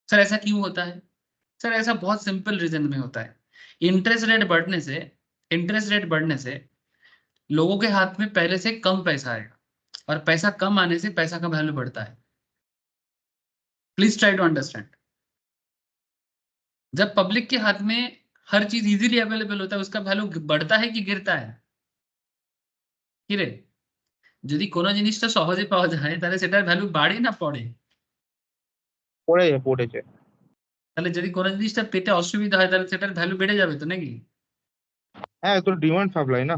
Sir ऐसा क्यों होता है? सर ऐसा बहुत सिंपल रीजन में होता है। इंटरेस्ट रेट बढ़ने से लोगों के हाथ में पहले से कम पैसा आएगा, और पैसा कम आने से पैसा का वैल्यू बढ़ता है। Please try to understand. जब पब्लिक के हाथ में हर चीज इजीली अवेलेबल होता है, उसका वैल्यू बढ़ता है कि गिरता है? কিরে, যদি কোনো জিনিসটা সহজে পাওয়া যায় তাহলে সেটার ভ্যালু বাড়ে না পড়ে? পড়েছে। তাহলে যদি কোনো জিনিসটা পেতে অসুবিধা হয় তাহলে সেটার ভ্যালু বেড়ে যাবে তো নাকি? হ্যাঁ, তো ডিমান্ড সাপ্লাই না।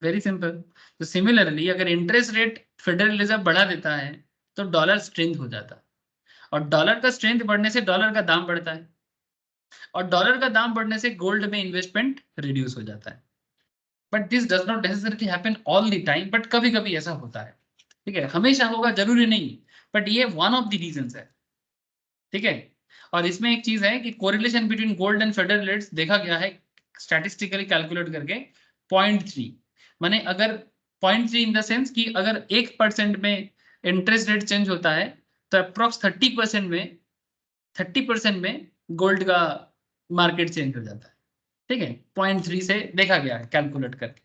Very simple. तो सिमिलरली अगर इंटरेस्ट रेट फेडरल रिजर्व बढ़ा देता है तो डॉलर स्ट्रेंथ हो जाता है, और डॉलर का स्ट्रेंथ बढ़ने से डॉलर का दाम बढ़ता है, और डॉलर का दाम बढ़ने से गोल्ड में इन्वेस्टमेंट रिड्यूस हो जाता है। But this does not necessarily happen all the time, but कभी कभी ऐसा होता है। ठीक है, हमेशा होगा जरूरी नहीं, बट ये वन ऑफ द रीजंस है। ठीक है, और इसमें एक चीज है कि correlation between gold and federal rates देखा गया है स्टैटिस्टिकली कैलकुलेट करके 0.3। माने अगर 0.3 इन द सेंस कि अगर 1% में इंटरेस्ट रेट चेंज होता है तो अप्रोक्स 30% में गोल्ड का मार्केट चेंज हो जाता है। ठीक है, 0.3 से देखा गया है कैलकुलेट करके।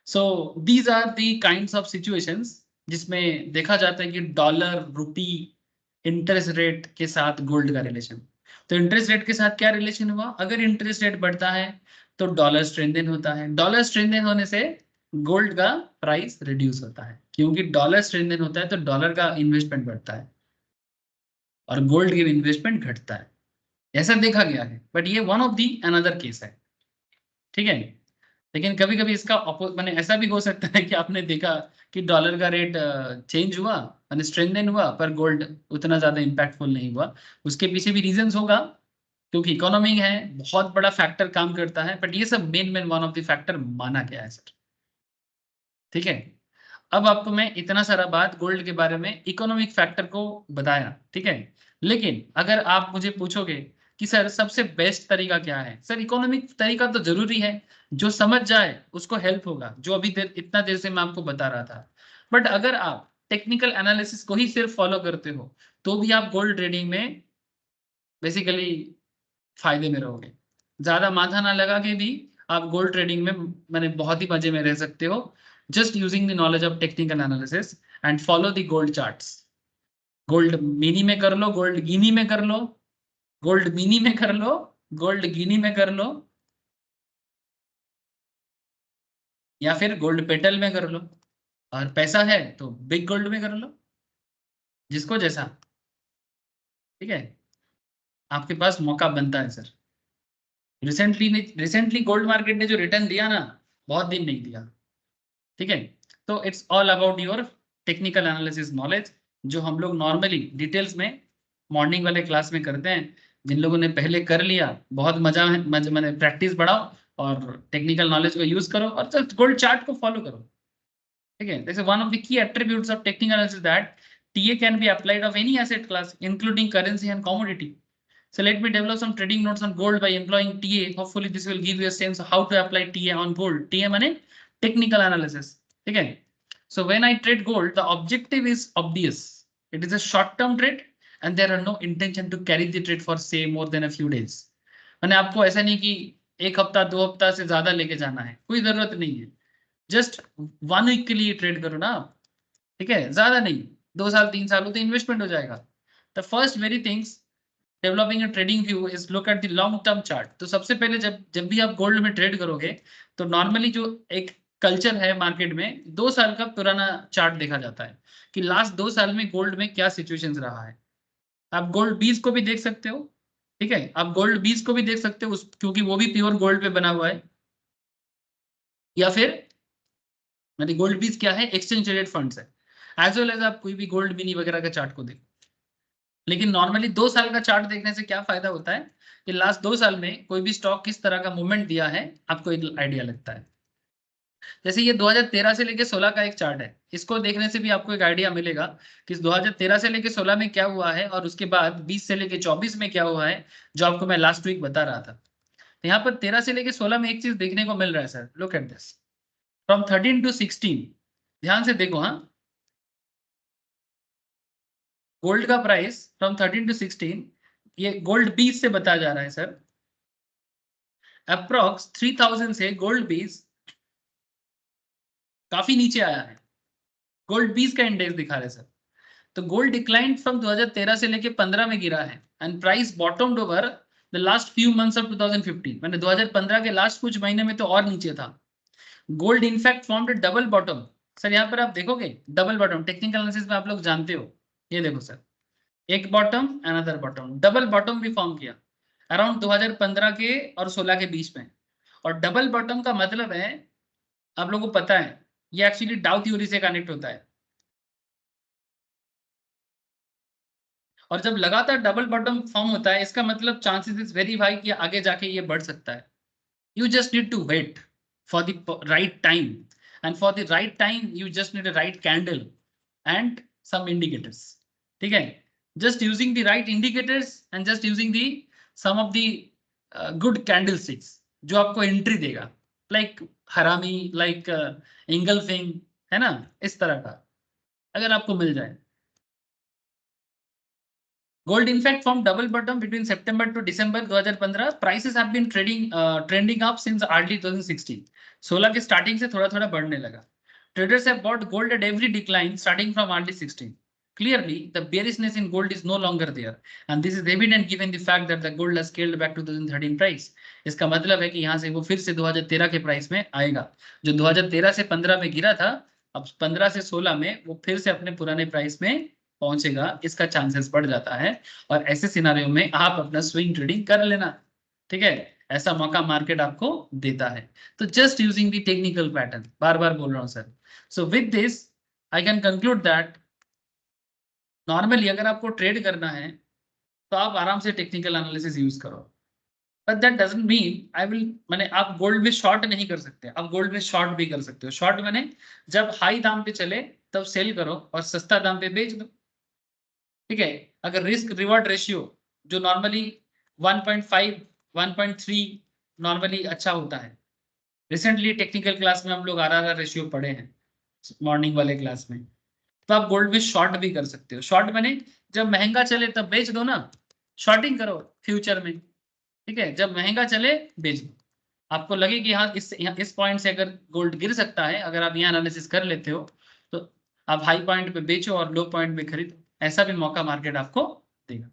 So these are the kinds of situations जिसमें देखा जाता है कि डॉलर रुपी इंटरेस्ट रेट के साथ गोल्ड का रिलेशन। तो इंटरेस्ट रेट के साथ क्या रिलेशन हुआ? अगर इंटरेस्ट रेट बढ़ता है तो डॉलर स्ट्रेंथन होता है, डॉलर स्ट्रेंथन होने से गोल्ड का प्राइस रिड्यूस होता है, क्योंकि डॉलर स्ट्रेंथन होता है तो डॉलर का इन्वेस्टमेंट बढ़ता है और गोल्ड की इन्वेस्टमेंट घटता है। ऐसा देखा गया है, बट ये one of the another case है। ठीक है, लेकिन कभी कभी इसका माने ऐसा भी हो सकता है कि आपने देखा कि डॉलर का रेट चेंज हुआ, माने स्ट्रेंथन हुआ, पर गोल्ड उतना ज्यादा इम्पैक्टफुल नहीं हुआ। उसके पीछे भी रीजंस होगा, क्योंकि इकोनॉमी है, बहुत बड़ा फैक्टर काम करता है, बट ये सब main one of the factor माना गया है सर। ठीक है, अब आपको मैं इतना सारा बात गोल्ड के बारे में इकोनॉमिक फैक्टर को बताया। ठीक है, लेकिन अगर आप मुझे पूछोगे कि सर सबसे बेस्ट तरीका क्या है, सर इकोनॉमिक तरीका तो जरूरी है, जो समझ जाए उसको हेल्प होगा, जो अभी इतना देर से मैं आपको बता रहा था। बट अगर आप टेक्निकल एनालिसिस को ही सिर्फ फॉलो करते हो तो भी आप गोल्ड ट्रेडिंग में बेसिकली फायदे में रहोगे। ज्यादा माथा ना लगा के भी आप गोल्ड ट्रेडिंग में मैंने बहुत ही मजे में रह सकते हो, just using the knowledge of technical analysis and follow the gold charts। Gold mini में कर लो, गोल्ड गिनी में कर लो, गोल्ड मिनी में कर लो, गोल्ड गिनी में कर लो, या फिर गोल्ड पेटल में कर लो, और पैसा है तो बिग गोल्ड में कर लो, जिसको जैसा। ठीक है, आपके पास मौका बनता है सर। रिसेंटली गोल्ड मार्केट ने जो रिटर्न दिया ना, बहुत दिन नहीं दिया। ठीक है, तो it's all about your technical analysis knowledge, जो हम लोग नॉर्मली डिटेल्स में मॉर्निंग वाले क्लास में करते हैं। जिन लोगों ने पहले कर लिया, बहुत मजा है, मैंने प्रैक्टिस बढ़ाओ और टेक्निकल नॉलेज को यूज करो और जस्ट गोल्ड चार्ट को फॉलो करो। ठीक है, this is one of the key attributes of technical analysis that TA can be applied of any asset class including currency and commodity. So let me develop some trading notes on gold by employing TA. Hopefully this will give you a sense of how to apply TA on gold. TA माने technical analysis. ठीक है? So when I trade gold, the objective is obvious. It is a short-term trade, and there are no intention to carry the trade for say more than a few days. माने आपको ऐसा नहीं कि एक हफ्ता 2 हफ्ता से ज्यादा लेके जाना है, कोई जरूरत नहीं है। जस्ट 1 वीक के लिए ट्रेड करो ना, ठीक है, ज्यादा नहीं, 2 साल 3 साल हो तो इन्वेस्टमेंट हो जाएगा। The first very things developing a trading view is look at the long term chart. तो सबसे पहले जब भी आप गोल्ड में ट्रेड करोगे तो नॉर्मली जो एक कल्चर है मार्केट में, 2 साल का पुराना चार्ट देखा जाता है कि लास्ट 2 साल में गोल्ड में क्या सिचुएशंस रहा है। आप गोल्ड बीज को भी देख सकते हो। ठीक है, आप गोल्ड बीज को भी देख सकते हो क्योंकि वो भी प्योर गोल्ड पे बना हुआ है। या फिर यानी गोल्ड बीज क्या है, एक्सचेंज ट्रेडेड फंड्स है। एज वेल एज आप कोई भी गोल्ड मिनी वगैरह का चार्ट को देखो। लेकिन नॉर्मली 2 साल का चार्ट देखने से क्या फायदा होता है कि लास्ट 2 साल में कोई भी स्टॉक किस तरह का मूवमेंट दिया है आपको एक आइडिया लगता है। जैसे ये 2013 से लेके 16 का एक चार्ट है, इसको देखने से भी आपको एक आइडिया मिलेगा कि 2013 से लेके 16 में क्या हुआ है और उसके बाद 20 से लेके 24 में क्या हुआ है, जो आपको मैं लास्ट वीक बता रहा था। तो यहाँ पर 13 से लेके 16 में एक चीज देखने को मिल रहा है sir, look at this, from 13 to 16, ध्यान से देखो। हाँ, गोल्ड का प्राइस फ्रॉम 13 टू 16, ये गोल्ड बीस से बताया जा रहा है सर, अप्रोक्स 3000 से गोल्ड बीस काफी नीचे आया है। गोल्ड बीस का इंडेक्स दिखा रहे हैं सर। तो गोल्ड डिक्लाइन फ्रॉम 2013 से लेके 15 में गिरा है and price बॉटम्ड over the last few months of 2015, मैंने 2015 के लास्ट कुछ महीने में तो और नीचे था। Gold in fact formed a double bottom. Sir यहाँ पर आप देखोगे डबल बॉटम, टेक्निकल एनालिसिस में आप लोग जानते हो, ये देखो सर, एक bottom another bottom, double bottom भी फॉर्म किया अराउंड 2015 के और 16 के बीच में। और डबल बॉटम का मतलब है, आप लोगों को पता है, ये एक्चुअली डाउ थ्योरी से कनेक्ट होता है। और जब लगातार डबल बॉटम फॉर्म होता है, इसका मतलब चांसेस इज वेरी हाई कि आगे जाके ये बढ़ सकता है। You just need to wait for the right time, and for the right time you just need a right candle and some indicators. ठीक है, just using the right indicators and just using the some of the good candle sticks जो आपको entry देगा, like हरामी, like engulfing, है ना, इस तरह का अगर आपको मिल जाए। Gold in fact formed double bottom between September to December 2015. Prices have been trending up since early 2016. 16 के स्टार्टिंग से थोड़ा थोड़ा बढ़ने लगा। Traders have bought gold at every decline starting from early 16. Clearly, the bearishness in gold is no longer there, and this is evident given the fact that the gold has scaled back to 2013 price. इसका मतलब है कि यहाँ से वो फिर से 2013 के प्राइस में आएगा। जो 2013 से 15 में गिरा था, अब 15 से 16 में वो फिर से अपने पुराने प्राइस में पहुंचेगा, इसका चांसेस बढ़ जाता है। और ऐसे सिनारियो में आप अपना स्विंग ट्रेडिंग कर लेना। ठीक है, ऐसा मौका मार्केट आपको देता है। तो just using the technical pattern, बार बार बोल रहा हूं sir. So with this I can conclude that normally अगर आपको ट्रेड करना है तो आप आराम से टेक्निकल एनालिसिस यूज करो, but that doesn't mean I will, मैंने आप गोल्ड में शॉर्ट नहीं कर सकते, आप गोल्ड में शॉर्ट भी कर सकते हो। शॉर्ट मैंने जब हाई दाम पे चले तब सेल करो और सस्ता दाम पे बेच दो। ठीक है, अगर रिस्क रिवॉर्ड रेशियो जो नॉर्मली 1.5 1.3 नॉर्मली अच्छा होता है, रिसेंटली टेक्निकल क्लास में हम लोग आरआरआर रेशियो पढ़े हैं मॉर्निंग वाले क्लास में, तो आप गोल्ड में शॉर्ट भी कर सकते हो। शॉर्ट मैंने जब महंगा चले तब बेच दो ना, शॉर्टिंग करो फ्यूचर में। ठीक है, जब महंगा चले बेच दो। आपको लगे कि हाँ इस पॉइंट से अगर गोल्ड गिर सकता है, अगर आप यहाँ एनालिसिस कर लेते हो, तो आप हाई पॉइंट पे बेचो और लो पॉइंट पे खरीदो। ऐसा भी मौका मार्केट आपको देगा।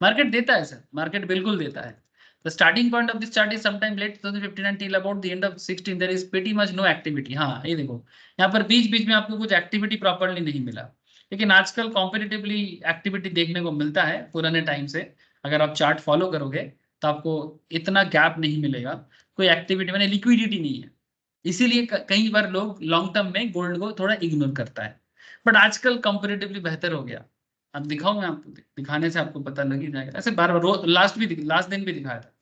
मार्केट देता है सर, मार्केट बिल्कुल देता है। The starting point of this chart is sometime late 2015 until about the end of 16 there is pretty much no activity। हाँ, ये देखो यहाँ पर बीच बीच में आपको कुछ एक्टिविटी प्रॉपरली नहीं मिला, लेकिन आजकल कॉम्पिटिटिवली एक्टिविटी देखने को मिलता है पुराने टाइम से। अगर आप चार्ट फॉलो करोगे तो आपको इतना गैप नहीं मिलेगा, कोई एक्टिविटी मैंने लिक्विडिटी नहीं है। इसीलिए कई बार लोग लॉन्ग टर्म में गोल्ड को थोड़ा इग्नोर करता है, बट आजकल कंपेरेटिवली बेहतर हो गया। अब दिखाऊं मैं आपको, दिखाने से आपको पता लग ही जाएगा। ऐसे बार बार रोज लास्ट दिन भी दिखाया था।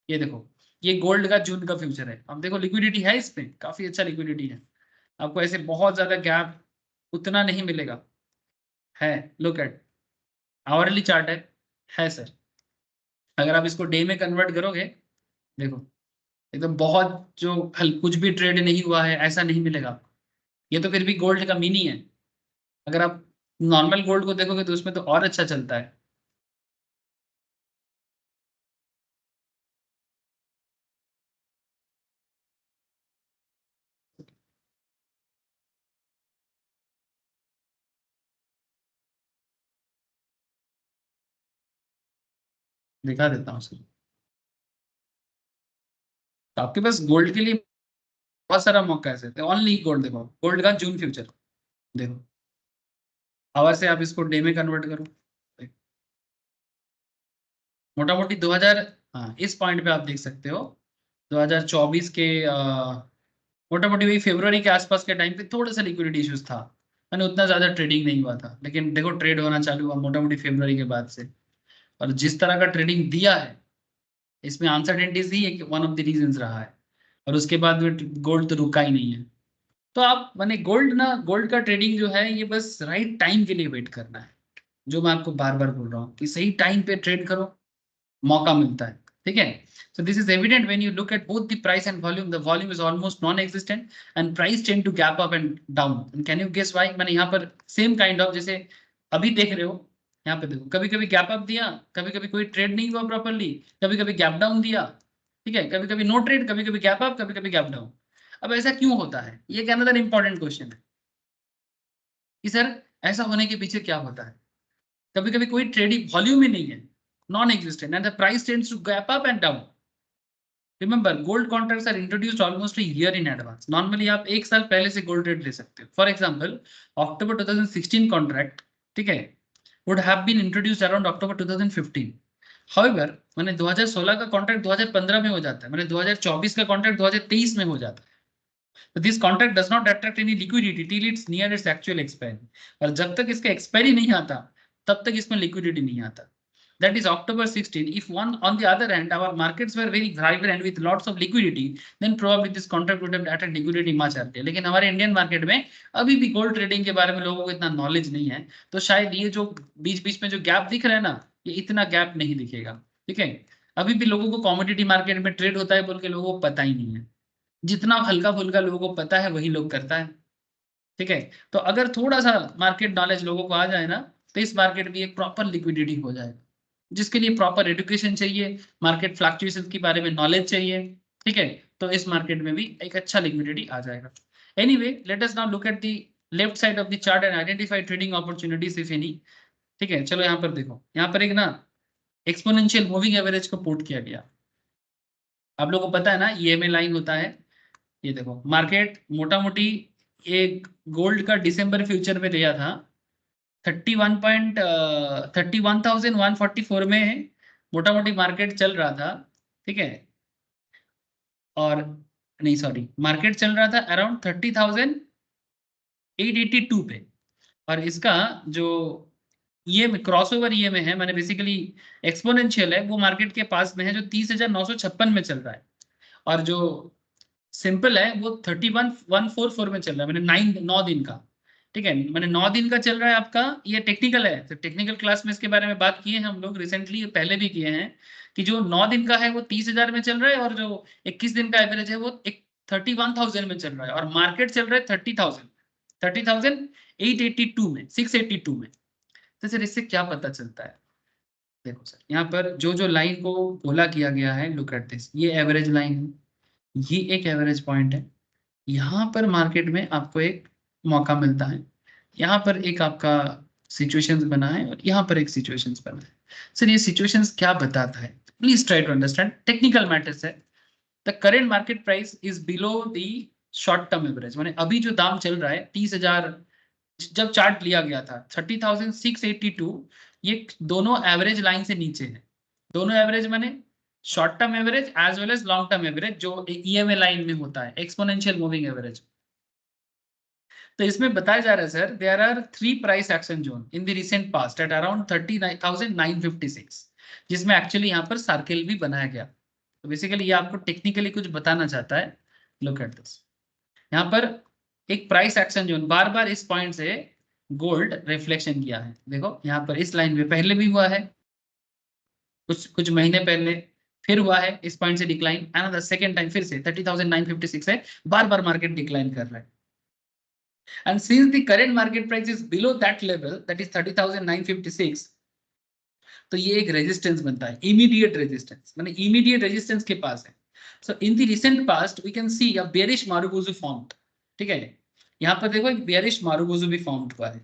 ये देखो, ये गोल्ड का जून का फ्यूचर है। अब देखो लिक्विडिटी है इसमें, काफी अच्छा लिक्विडिटी है। आपको ऐसे बहुत ज्यादा गैप उतना नहीं मिलेगा। है, लुक एट आवरली चार्ट है सर। अगर आप इसको डे में कन्वर्ट करोगे, देखो एकदम बहुत जो कुछ भी ट्रेड नहीं हुआ है ऐसा नहीं मिलेगा। ये तो फिर भी गोल्ड का मिनी है। अगर आप नॉर्मल गोल्ड को देखोगे तो उसमें तो और अच्छा चलता है। दिखा देता हूँ सर। तो आपके पास गोल्ड के लिए बहुत सारा मौका है सर। ओनली गोल्ड, देखो गोल्ड का जून फ्यूचर देखो, आवर से आप इसको डे में कन्वर्ट करो, मोटा मोटी 2000, हाँ इस पॉइंट पे आप देख सकते हो 2024 के मोटा मोटी वही फरवरी के आसपास के टाइम पे थोड़ा सा लिक्विडिटी इश्यूज था, मैंने उतना ज्यादा ट्रेडिंग नहीं हुआ था, लेकिन देखो ट्रेड होना चालू हुआ मोटा मोटी फरवरी के बाद से। और जिस तरह का ट्रेडिंग दिया है, इसमें अनसर्टेनिटीज ही एक वन ऑफ द रीजंस रहा है। और उसके बाद में गोल्ड तो रुका ही नहीं है। तो आप माने गोल्ड का ट्रेडिंग जो है ये बस राइट टाइम के लिए वेट करना है, जो मैं आपको बार बार बोल रहा हूँ कि सही टाइम पे ट्रेड करो, मौका मिलता है। ठीक है, so this is evident when you look at both the price and volume. The volume is almost non-existent and price tend to gap up and down. And can you guess why? मैंने यहाँ पर same kind of, जैसे अभी देख रहे हो, यहाँ पे देखो, कभी कभी गैप अप दिया, कभी कभी कोई ट्रेड नहीं हुआ प्रॉपरली, कभी कभी गैप डाउन दिया। ठीक है, कभी कभी नो ट्रेड, कभी कभी गैप अप, कभी कभी गैप डाउन। अब ऐसा क्यों होता है, ये एक अनदर इंपॉर्टेंट क्वेश्चन है कि सर ऐसा होने के पीछे क्या होता है। कभी कभी कोई ट्रेडिंग वॉल्यूम ही नहीं है, non existent, and the price tends to gap up and down. Remember, gold contracts are introduced almost a year in advance. Normally आप एक साल पहले से गोल्ड रेट ले सकते हो। फॉर एग्जांपल, अक्टूबर 2016 कॉन्ट्रैक्ट, ठीक है, would have been introduced around October 2015। However, मैंने 2016 का कॉन्ट्रैक्ट 2015 में हो जाता है, मैंने 2024 का कॉन्ट्रैक्ट 2023 में हो जाता है। तो this contract does not attract any liquidity till it's near its actual expiry. और जब तक इसका एक्सपायरी नहीं आता तब तक इसमें लिक्विडिटी नहीं आता। That is October 16. If one, on the other hand, our markets were very vibrant with lots of liquidity, then probably this contract would have attracted liquidity much earlier. लेकिन हमारे इंडियन मार्केट में अभी भी gold trading के बारे में लोगों को इतना नॉलेज नहीं है, तो शायद ये जो बीच बीच में जो गैप दिख रहा है ना, ये इतना गैप नहीं दिखेगा। ठीक है, अभी भी लोगों को कमोडिटी मार्केट में ट्रेड होता है बोल के लोगों को पता ही नहीं है। जितना हल्का फुल्का लोगों को पता है वही लोग करता है। ठीक है, तो अगर थोड़ा सा मार्केट नॉलेज लोगों को आ जाए ना, तो इस मार्केट में एक प्रॉपर लिक्विडिटी हो जाएगा, जिसके लिए प्रॉपर एजुकेशन चाहिए, मार्केट फ्लक्चुएशन के बारे में नॉलेज चाहिए। ठीक है, तो इस मार्केट में भी एक अच्छा लिक्विडिटी आ जाएगा। Anyway, let us now look at the left side of the chart and identify trading opportunities if any. ठीक है, चलो यहाँ पर देखो, यहाँ पर एक ना एक्सपोनेंशियल मूविंग एवरेज को पुट किया गया। आप लोगों को पता है ना, ईएमए लाइन होता है। ये देखो, मार्केट मोटा मोटी एक गोल्ड का दिसंबर फ्यूचर में लिया था 31,144 में मोटा मोटी मार्केट चल रहा था। ठीक है, और नहीं सॉरी, मार्केट चल रहा था अराउंड 30,882 पे। और इसका जो ये क्रॉसओवर ईएमए है, मैंने बेसिकली एक्सपोनेंशियल है, वो मार्केट के पास में है जो 30,956 में चल रहा है। और जो सिंपल है वो 31,144 में चल रहा है, मैंने 9 दिन का। ठीक है, मैंने 9 दिन का चल रहा है आपका। ये टेक्निकल है, तो टेक्निकल क्लास में इसके बारे में बात किए हैं हम लोग रिसेंटली, पहले भी किए हैं, कि जो 9 दिन का है वो 30,000 में चल रहा है, और जो 21 दिन का एवरेज है वो एक 31,000 में चल रहा है, और मार्केट चल रहा है 30,882 में, 682 में। तो सर इससे क्या पता चलता है? देखो सर, यहाँ पर जो जो लाइन को गोला किया गया है, लुक एट दिस, ये एवरेज लाइन है, ये एक एवरेज पॉइंट है। यहाँ पर मार्केट में आपको एक मौका मिलता है, यहाँ पर एक आपका सिचुएशंस बना है, और यहाँ पर एक सिचुएशंस बना है। सर ये सिचुएशंस क्या बताता है? Please try to understand, technical matters है। The current market price is below the short term average, माने अभी जो दाम चल रहा है 30,000, जब चार्ट लिया गया था 30,682, ये दोनों एवरेज लाइन से नीचे है। दोनों एवरेज माने short term average as well as long term average, जो ईएमए लाइन में होता है, एक्सपोनेंशियल मूविंग एवरेज। तो इसमें बताया जा रहा है sir, there are 3 price action zone in the recent past at around 39,956, जिसमें एक्चुअली यहाँ पर सर्किल भी बनाया गया। तो बेसिकली ये आपको टेक्निकली कुछ बताना चाहता है। लुक एट दिस, यहाँ पर एक प्राइस एक्शन जोन, बार बार इस पॉइंट से गोल्ड रिफ्लेक्शन किया है। देखो यहाँ पर इस लाइन में पहले भी हुआ है, कुछ कुछ महीने पहले, फिर हुआ है इस पॉइंट से डिक्लाइन, अनदर सेकंड टाइम फिर से 30,956 है, बार बार मार्केट डिक्लाइन कर रहा है। And since the current market price is below that level, that is 30,956, तो ये एक रेजिस्टेंस बनता है, इमीडिएट रेजिस्टेंस, माने इमीडिएट रेजिस्टेंस के पास है। So in the recent past we can see a bearish मारुगुजु फॉर्म्ड। ठीक है, यहाँ पर देखो एक बेयरिश मारुगुजु भी फॉर्म्ड हुआ है।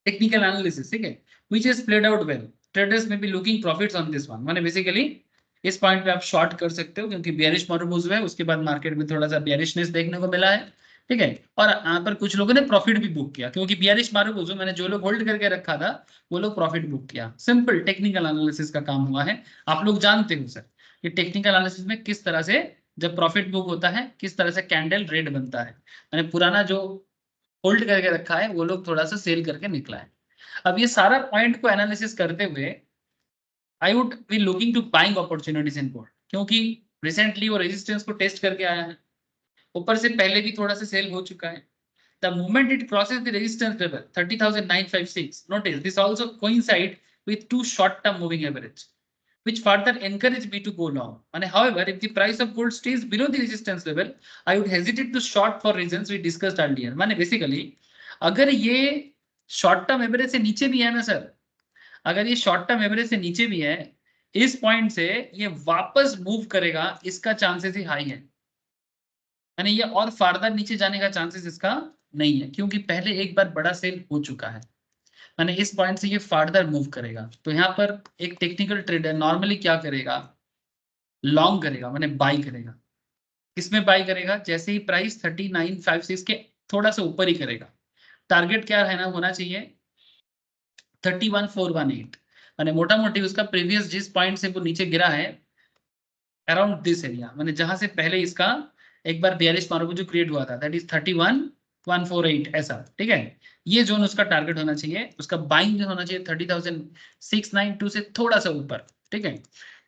टेक्निकल एनालिसिस, ठीक है, which is played out well, traders may be looking profits on this one. माने बेसिकली इस पॉइंट पे आप शॉर्ट कर सकते हो, क्योंकि बेयरिश मारुगुजु है, उसके बाद मार्केट में थोड़ा सा बेयरिशनेस देखने को मिला है। ठीक है, और यहाँ पर कुछ लोगों ने प्रॉफिट भी बुक किया, क्योंकि बेयरिश मारुगुजु मैंने जो लोग होल्ड करके रखा था वो लोग प्रॉफिट बुक किया। सिंपल टेक्निकल एनालिसिस का काम हुआ है। आप लोग जानते हो सर कि टेक्निकल एनालिसिस में किस तरह से जब प्रॉफिट बुक होता है किस तरह से कैंडल रेड बनता है, मैंने पुराना जो होल्ड करके रखा है वो लोग थोड़ा सा सेल करके निकला है। अब ये सारा पॉइंट को एनालिसिस करते हुए I would be looking to buying opportunities in gold, क्योंकि रिसेंटली वो रेजिस्टेंस को टेस्ट करके आया है। ऊपर से पहले भी थोड़ा सा सेल हो चुका है। The moment it crosses the resistance level 30,956, notice this also coincide with two short-term moving average, which further encourage me to go long. And however, if the price of gold stays below the resistance level, I would hesitate to short for reasons we discussed earlier. माने basically, अगर ये short term average से नीचे भी है ना sir, अगर ये short term average से नीचे भी है, इस पॉइंट से ये वापस मूव करेगा, इसका चांसेस ही हाई है। यानी ये और फार्दर नीचे जाने का चांसेस इसका नहीं है, क्योंकि पहले एक बार बड़ा सेल हो चुका है। यानी इस पॉइंट से ये फार्दर मूव करेगा। तो यहाँ पर एक टेक्निकल ट्रेडर नॉर्मली क्या करेगा, लॉन्ग करेगा, माने बाई करेगा। किसमें बाई करेगा, जैसे ही प्राइस 3956 के थोड़ा सा ऊपर ही करेगा। टारगेट क्या रहना होना चाहिए, 31418। माने मोटा मोटी उसका प्रीवियस जिस पॉइंट से वो नीचे गिरा है, अराउंड दिस एरिया, माने जहां से पहले इसका एक बार बेयरिश मार्केट जो क्रिएट हुआ था, दैट इज 31148 ऐसा, ठीक है। ये जोन उसका टारगेट होना चाहिए, उसका बाइंग जो होना चाहिए 30,692 से थोड़ा सा ऊपर, ठीक है।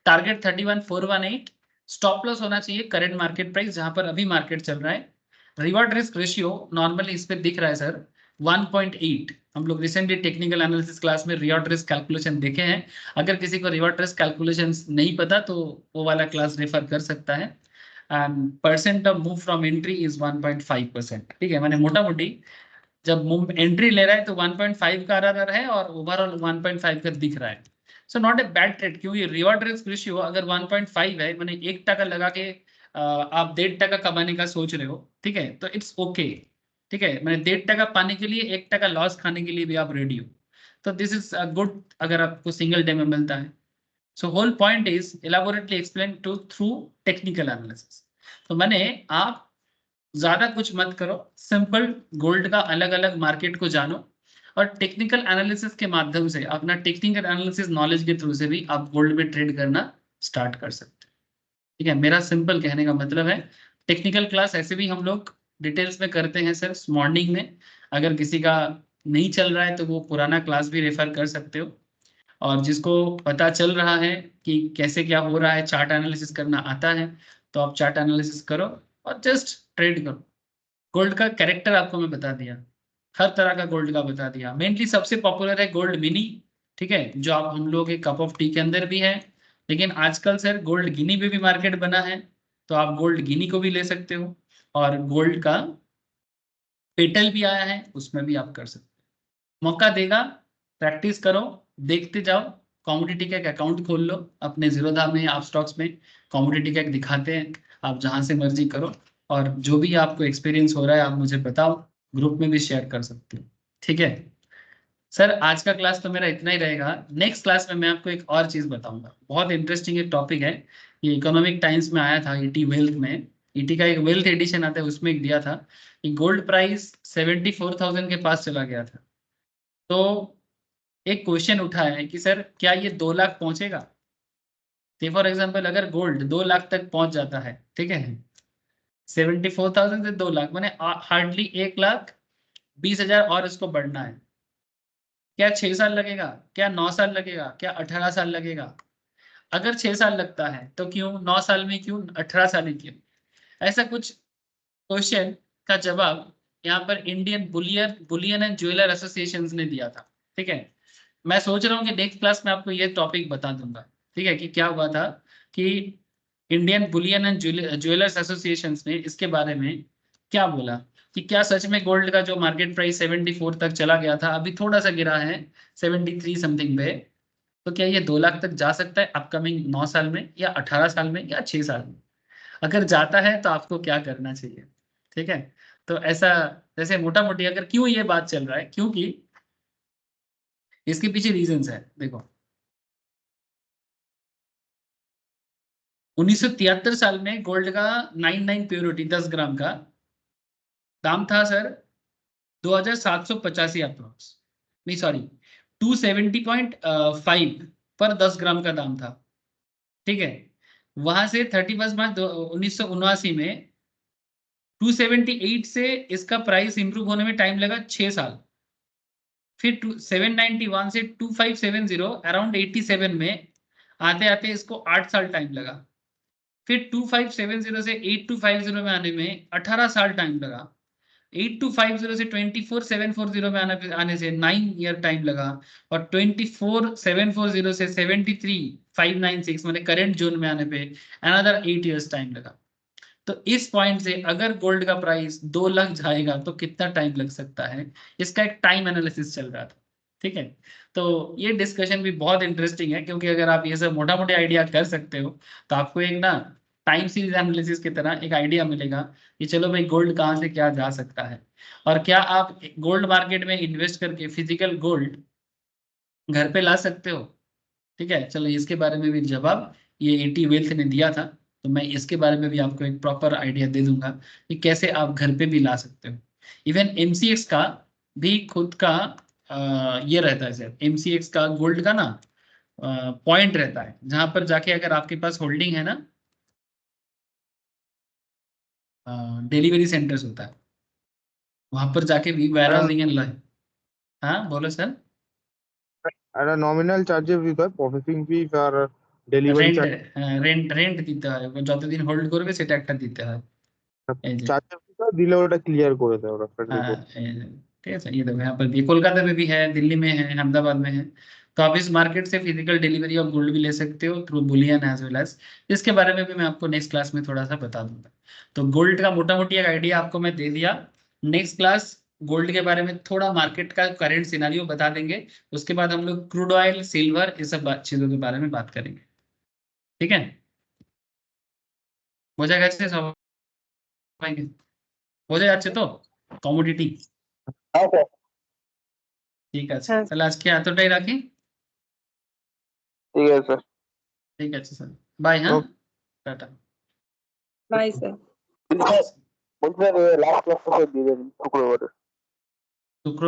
टारगेट 31418, स्टॉप लॉस होना चाहिए करंट मार्केट प्राइस जहां पर अभी मार्केट चल रहा है। रिवॉर्ड रिस्क रेशियो नॉर्मली इस पे दिख रहा है सर 1.8। हम लोग रिसेंटली टेक्निकल एनालिसिस क्लास में रिवॉर्ड रिस्क कैलकुलेशन देखे हैं। अगर किसी को रिवॉर्ड रिस्क कैलकुलेशन नहीं पता तो वो वाला क्लास रेफर कर सकता है। And percent of move from entry is 1.5%, ठीक है। मैंने मोटा मोटी जब एंट्री ले रहा है तो 1.5 का RRR है और ओवरऑल 1.5 का दिख रहा है। So not a bad trade, क्योंकि रिवॉर्ड रिस्क रेशियो अगर 1.5 है, मैंने 1 टका लगा के आप 1.5 टका कमाने का सोच रहे हो, ठीक है, तो इट्स ओके, ठीक है। मैंने 1.5 टका पाने के लिए 1 टका लॉस खाने के लिए भी आप रेडी हो, तो दिस इज गुड अगर आपको सिंगल डे में मिलता है। So whole point is elaborately explain to through technical analysis. तो मैंने आप ज्यादा कुछ मत करो, सिंपल गोल्ड का अलग अलग मार्केट को जानो और टेक्निकल एनालिसिस के माध्यम से अपना टेक्निकल एनालिसिस नॉलेज के थ्रू से भी आप गोल्ड में ट्रेड करना स्टार्ट कर सकते हैं, ठीक है। मेरा सिंपल कहने का मतलब है, टेक्निकल क्लास ऐसे भी हम लोग डिटेल्स में करते हैं सर मॉर्निंग में। अगर किसी का नहीं चल रहा है तो वो पुराना क्लास भी रेफर कर सकते हो। और जिसको पता चल रहा है कि कैसे क्या हो रहा है, चार्ट एनालिसिस करना आता है, तो आप चार्ट एनालिसिस करो और जस्ट ट्रेड करो। गोल्ड का कैरेक्टर आपको मैं बता दिया, हर तरह का गोल्ड का बता दिया। मेनली सबसे पॉपुलर है गोल्ड मिनी, ठीक है, जो आप हम लोग के कप ऑफ टी के अंदर भी है। लेकिन आजकल सर गोल्ड गिनी पे भी मार्केट बना है, तो आप गोल्ड गिनी को भी ले सकते हो। और गोल्ड का पेटल भी आया है, उसमें भी आप कर सकते हो। मौका देगा, प्रैक्टिस करो, देखते जाओ। कॉमोडिटी का एक अकाउंट खोल लो अपने जीरोधा में, आप स्टॉक्स में कॉमोडिटी का एक दिखाते हैं, आप जहां से मर्जी करो। और जो भी आपको एक्सपीरियंस हो रहा है आप मुझे बताओ, ग्रुप में भी शेयर कर सकते हो, ठीक है। सर आज का क्लास तो मेरा इतना ही रहेगा। नेक्स्ट क्लास में मैं आपको एक और चीज बताऊंगा, बहुत इंटरेस्टिंग एक टॉपिक है। ये इकोनॉमिक टाइम्स में आया था, ईटी वेल्थ में, ईटी का एक वेल्थ एडिशन आता है, उसमें एक दिया था कि गोल्ड प्राइस 74,000 के पास चला गया था। तो एक क्वेश्चन उठा है कि सर क्या ये 2 लाख पहुंचेगा। फॉर एग्जाम्पल अगर गोल्ड 2 लाख तक पहुंच जाता है, ठीक है, 74,000 से 2 लाख मैंने हार्डली 1,20,000 और इसको बढ़ना है। क्या 6 साल लगेगा, क्या 9 साल लगेगा, क्या 18 साल लगेगा। अगर 6 साल लगता है तो क्यों, 9 साल में क्यों, 18 साल में क्यों। ऐसा कुछ क्वेश्चन का जवाब यहाँ पर Indian Boolean and jeweller association ने दिया था, ठीक है। मैं सोच रहा हूँ कि नेक्स्ट क्लास में आपको ये टॉपिक बता दूंगा, ठीक है, कि क्या हुआ था कि Indian Boolean and jewellers association ने इसके बारे में क्या बोला, कि क्या सच में गोल्ड का जो मार्केट प्राइस 74 तक चला गया था, अभी थोड़ा सा गिरा है 73 समथिंग पे, तो क्या ये 2 लाख तक जा सकता है अपकमिंग 9 साल में या 18 साल में या 6 साल में। अगर जाता है तो आपको क्या करना चाहिए, ठीक है। तो ऐसा, जैसे मोटा मोटी अगर क्यों ये बात चल रहा है, क्योंकि इसके पीछे रीजंस है। देखो 1973 साल में गोल्ड का 99 प्योरिटी 10 ग्राम का दाम था सर 2,785 अप्रोक्स, नहीं सॉरी 270.5 पर 10 ग्राम का दाम था, ठीक है। वहां से 31 मार्च 1979 में 278 से इसका प्राइस इंप्रूव होने में टाइम लगा 6 साल। फिर 791 से 2570 अराउंड 87 में आते आते इसको 8 साल टाइम लगा। फिर 2570 से 8250 में आने में 18 साल टाइम लगा। 8250 से 24740 में आने से 9 ईयर टाइम लगा। और 24740 से 73596 मैंने करंट जोन में आने पे अनदर 8 इयर्स टाइम लगा। तो इस पॉइंट से अगर गोल्ड का प्राइस 2 लाख जाएगा तो कितना टाइम लग सकता है, इसका एक टाइम एनालिसिस चल रहा था। ठीक है, तो ये डिस्कशन भी बहुत इंटरेस्टिंग है, क्योंकि अगर आप ये सब मोटा मोटे आइडिया कर सकते हो तो आपको एक ना टाइम सीरीज एनालिसिस की तरह एक आइडिया मिलेगा कि चलो भाई गोल्ड कहाँ से क्या जा सकता है, और क्या आप गोल्ड मार्केट में इन्वेस्ट करके फिजिकल गोल्ड घर पे ला सकते हो। ठीक है, चलो इसके बारे में भी जवाब ये एटी वेल्थ ने दिया था, तो मैं इसके बारे में भी आपको एक प्रॉपर आइडिया दे दूंगा कि कैसे आप घर पे भी ला सकते हो। इवन एमसीएक्स का भी खुद का ये रहता है सर, एमसीएक्स का गोल्ड का ना पॉइंट रहता है, जहां पर जाके अगर आपके पास होल्डिंग है ना, डिलीवरी सेंटर्स होता है, वहां पर जाके भी वेयर हाउसिंग एंड, हाँ बोलो सर। একটা নমিনাল চার্জেস দিতে হয়, প্রসেসিং ফিস আর delivery rent, charge. Rent rent দিতে হয়, যতদিন হোল্ড করবে সেটা একটা দিতে হয়। এই যে, চার্জেস দিলে ওটা ক্লিয়ার করে দেয় ওরা একটা हाँ রিপোর্ট। ठीक है सर, ये देखो यहाँ पर भी कोलकाता में भी है, दिल्ली में है, अहमदाबाद में है। तो आप इस मार्केट से फिजिकल डिलीवरी ऑफ गोल्ड भी ले सकते हो through bullion as well as. इसके बारे में भी मैं आपको नेक्स्ट क्लास में थोड़ा सा बता दूंगा। तो गोल्ड का मोटा मोटी एक आइडिया आपको मैं दे दिया। नेक्स्ट क्लास गोल्ड के बारे में थोड़ा मार्केट का करंट सिनारियो बता देंगे। उसके बाद हम लोग क्रूड ऑयल, सिल्वर, ये सब चीजों के बारे में बात करेंगे। ठीक है, বোঝা গেছে সবাইকে? বোঝা যাচ্ছে তো কমোডিটি? ঠিক আছে, হ্যাঁ তাহলে আজকে এতটাই রাখি। ঠিক আছে ঠিক আছে স্যার, বাই, হ্যাঁ, ওকে। টাটা। Bye sir. বলছি স্যার লাস্ট ক্লাসটা দিবেন শুক্রবারে। শুক্র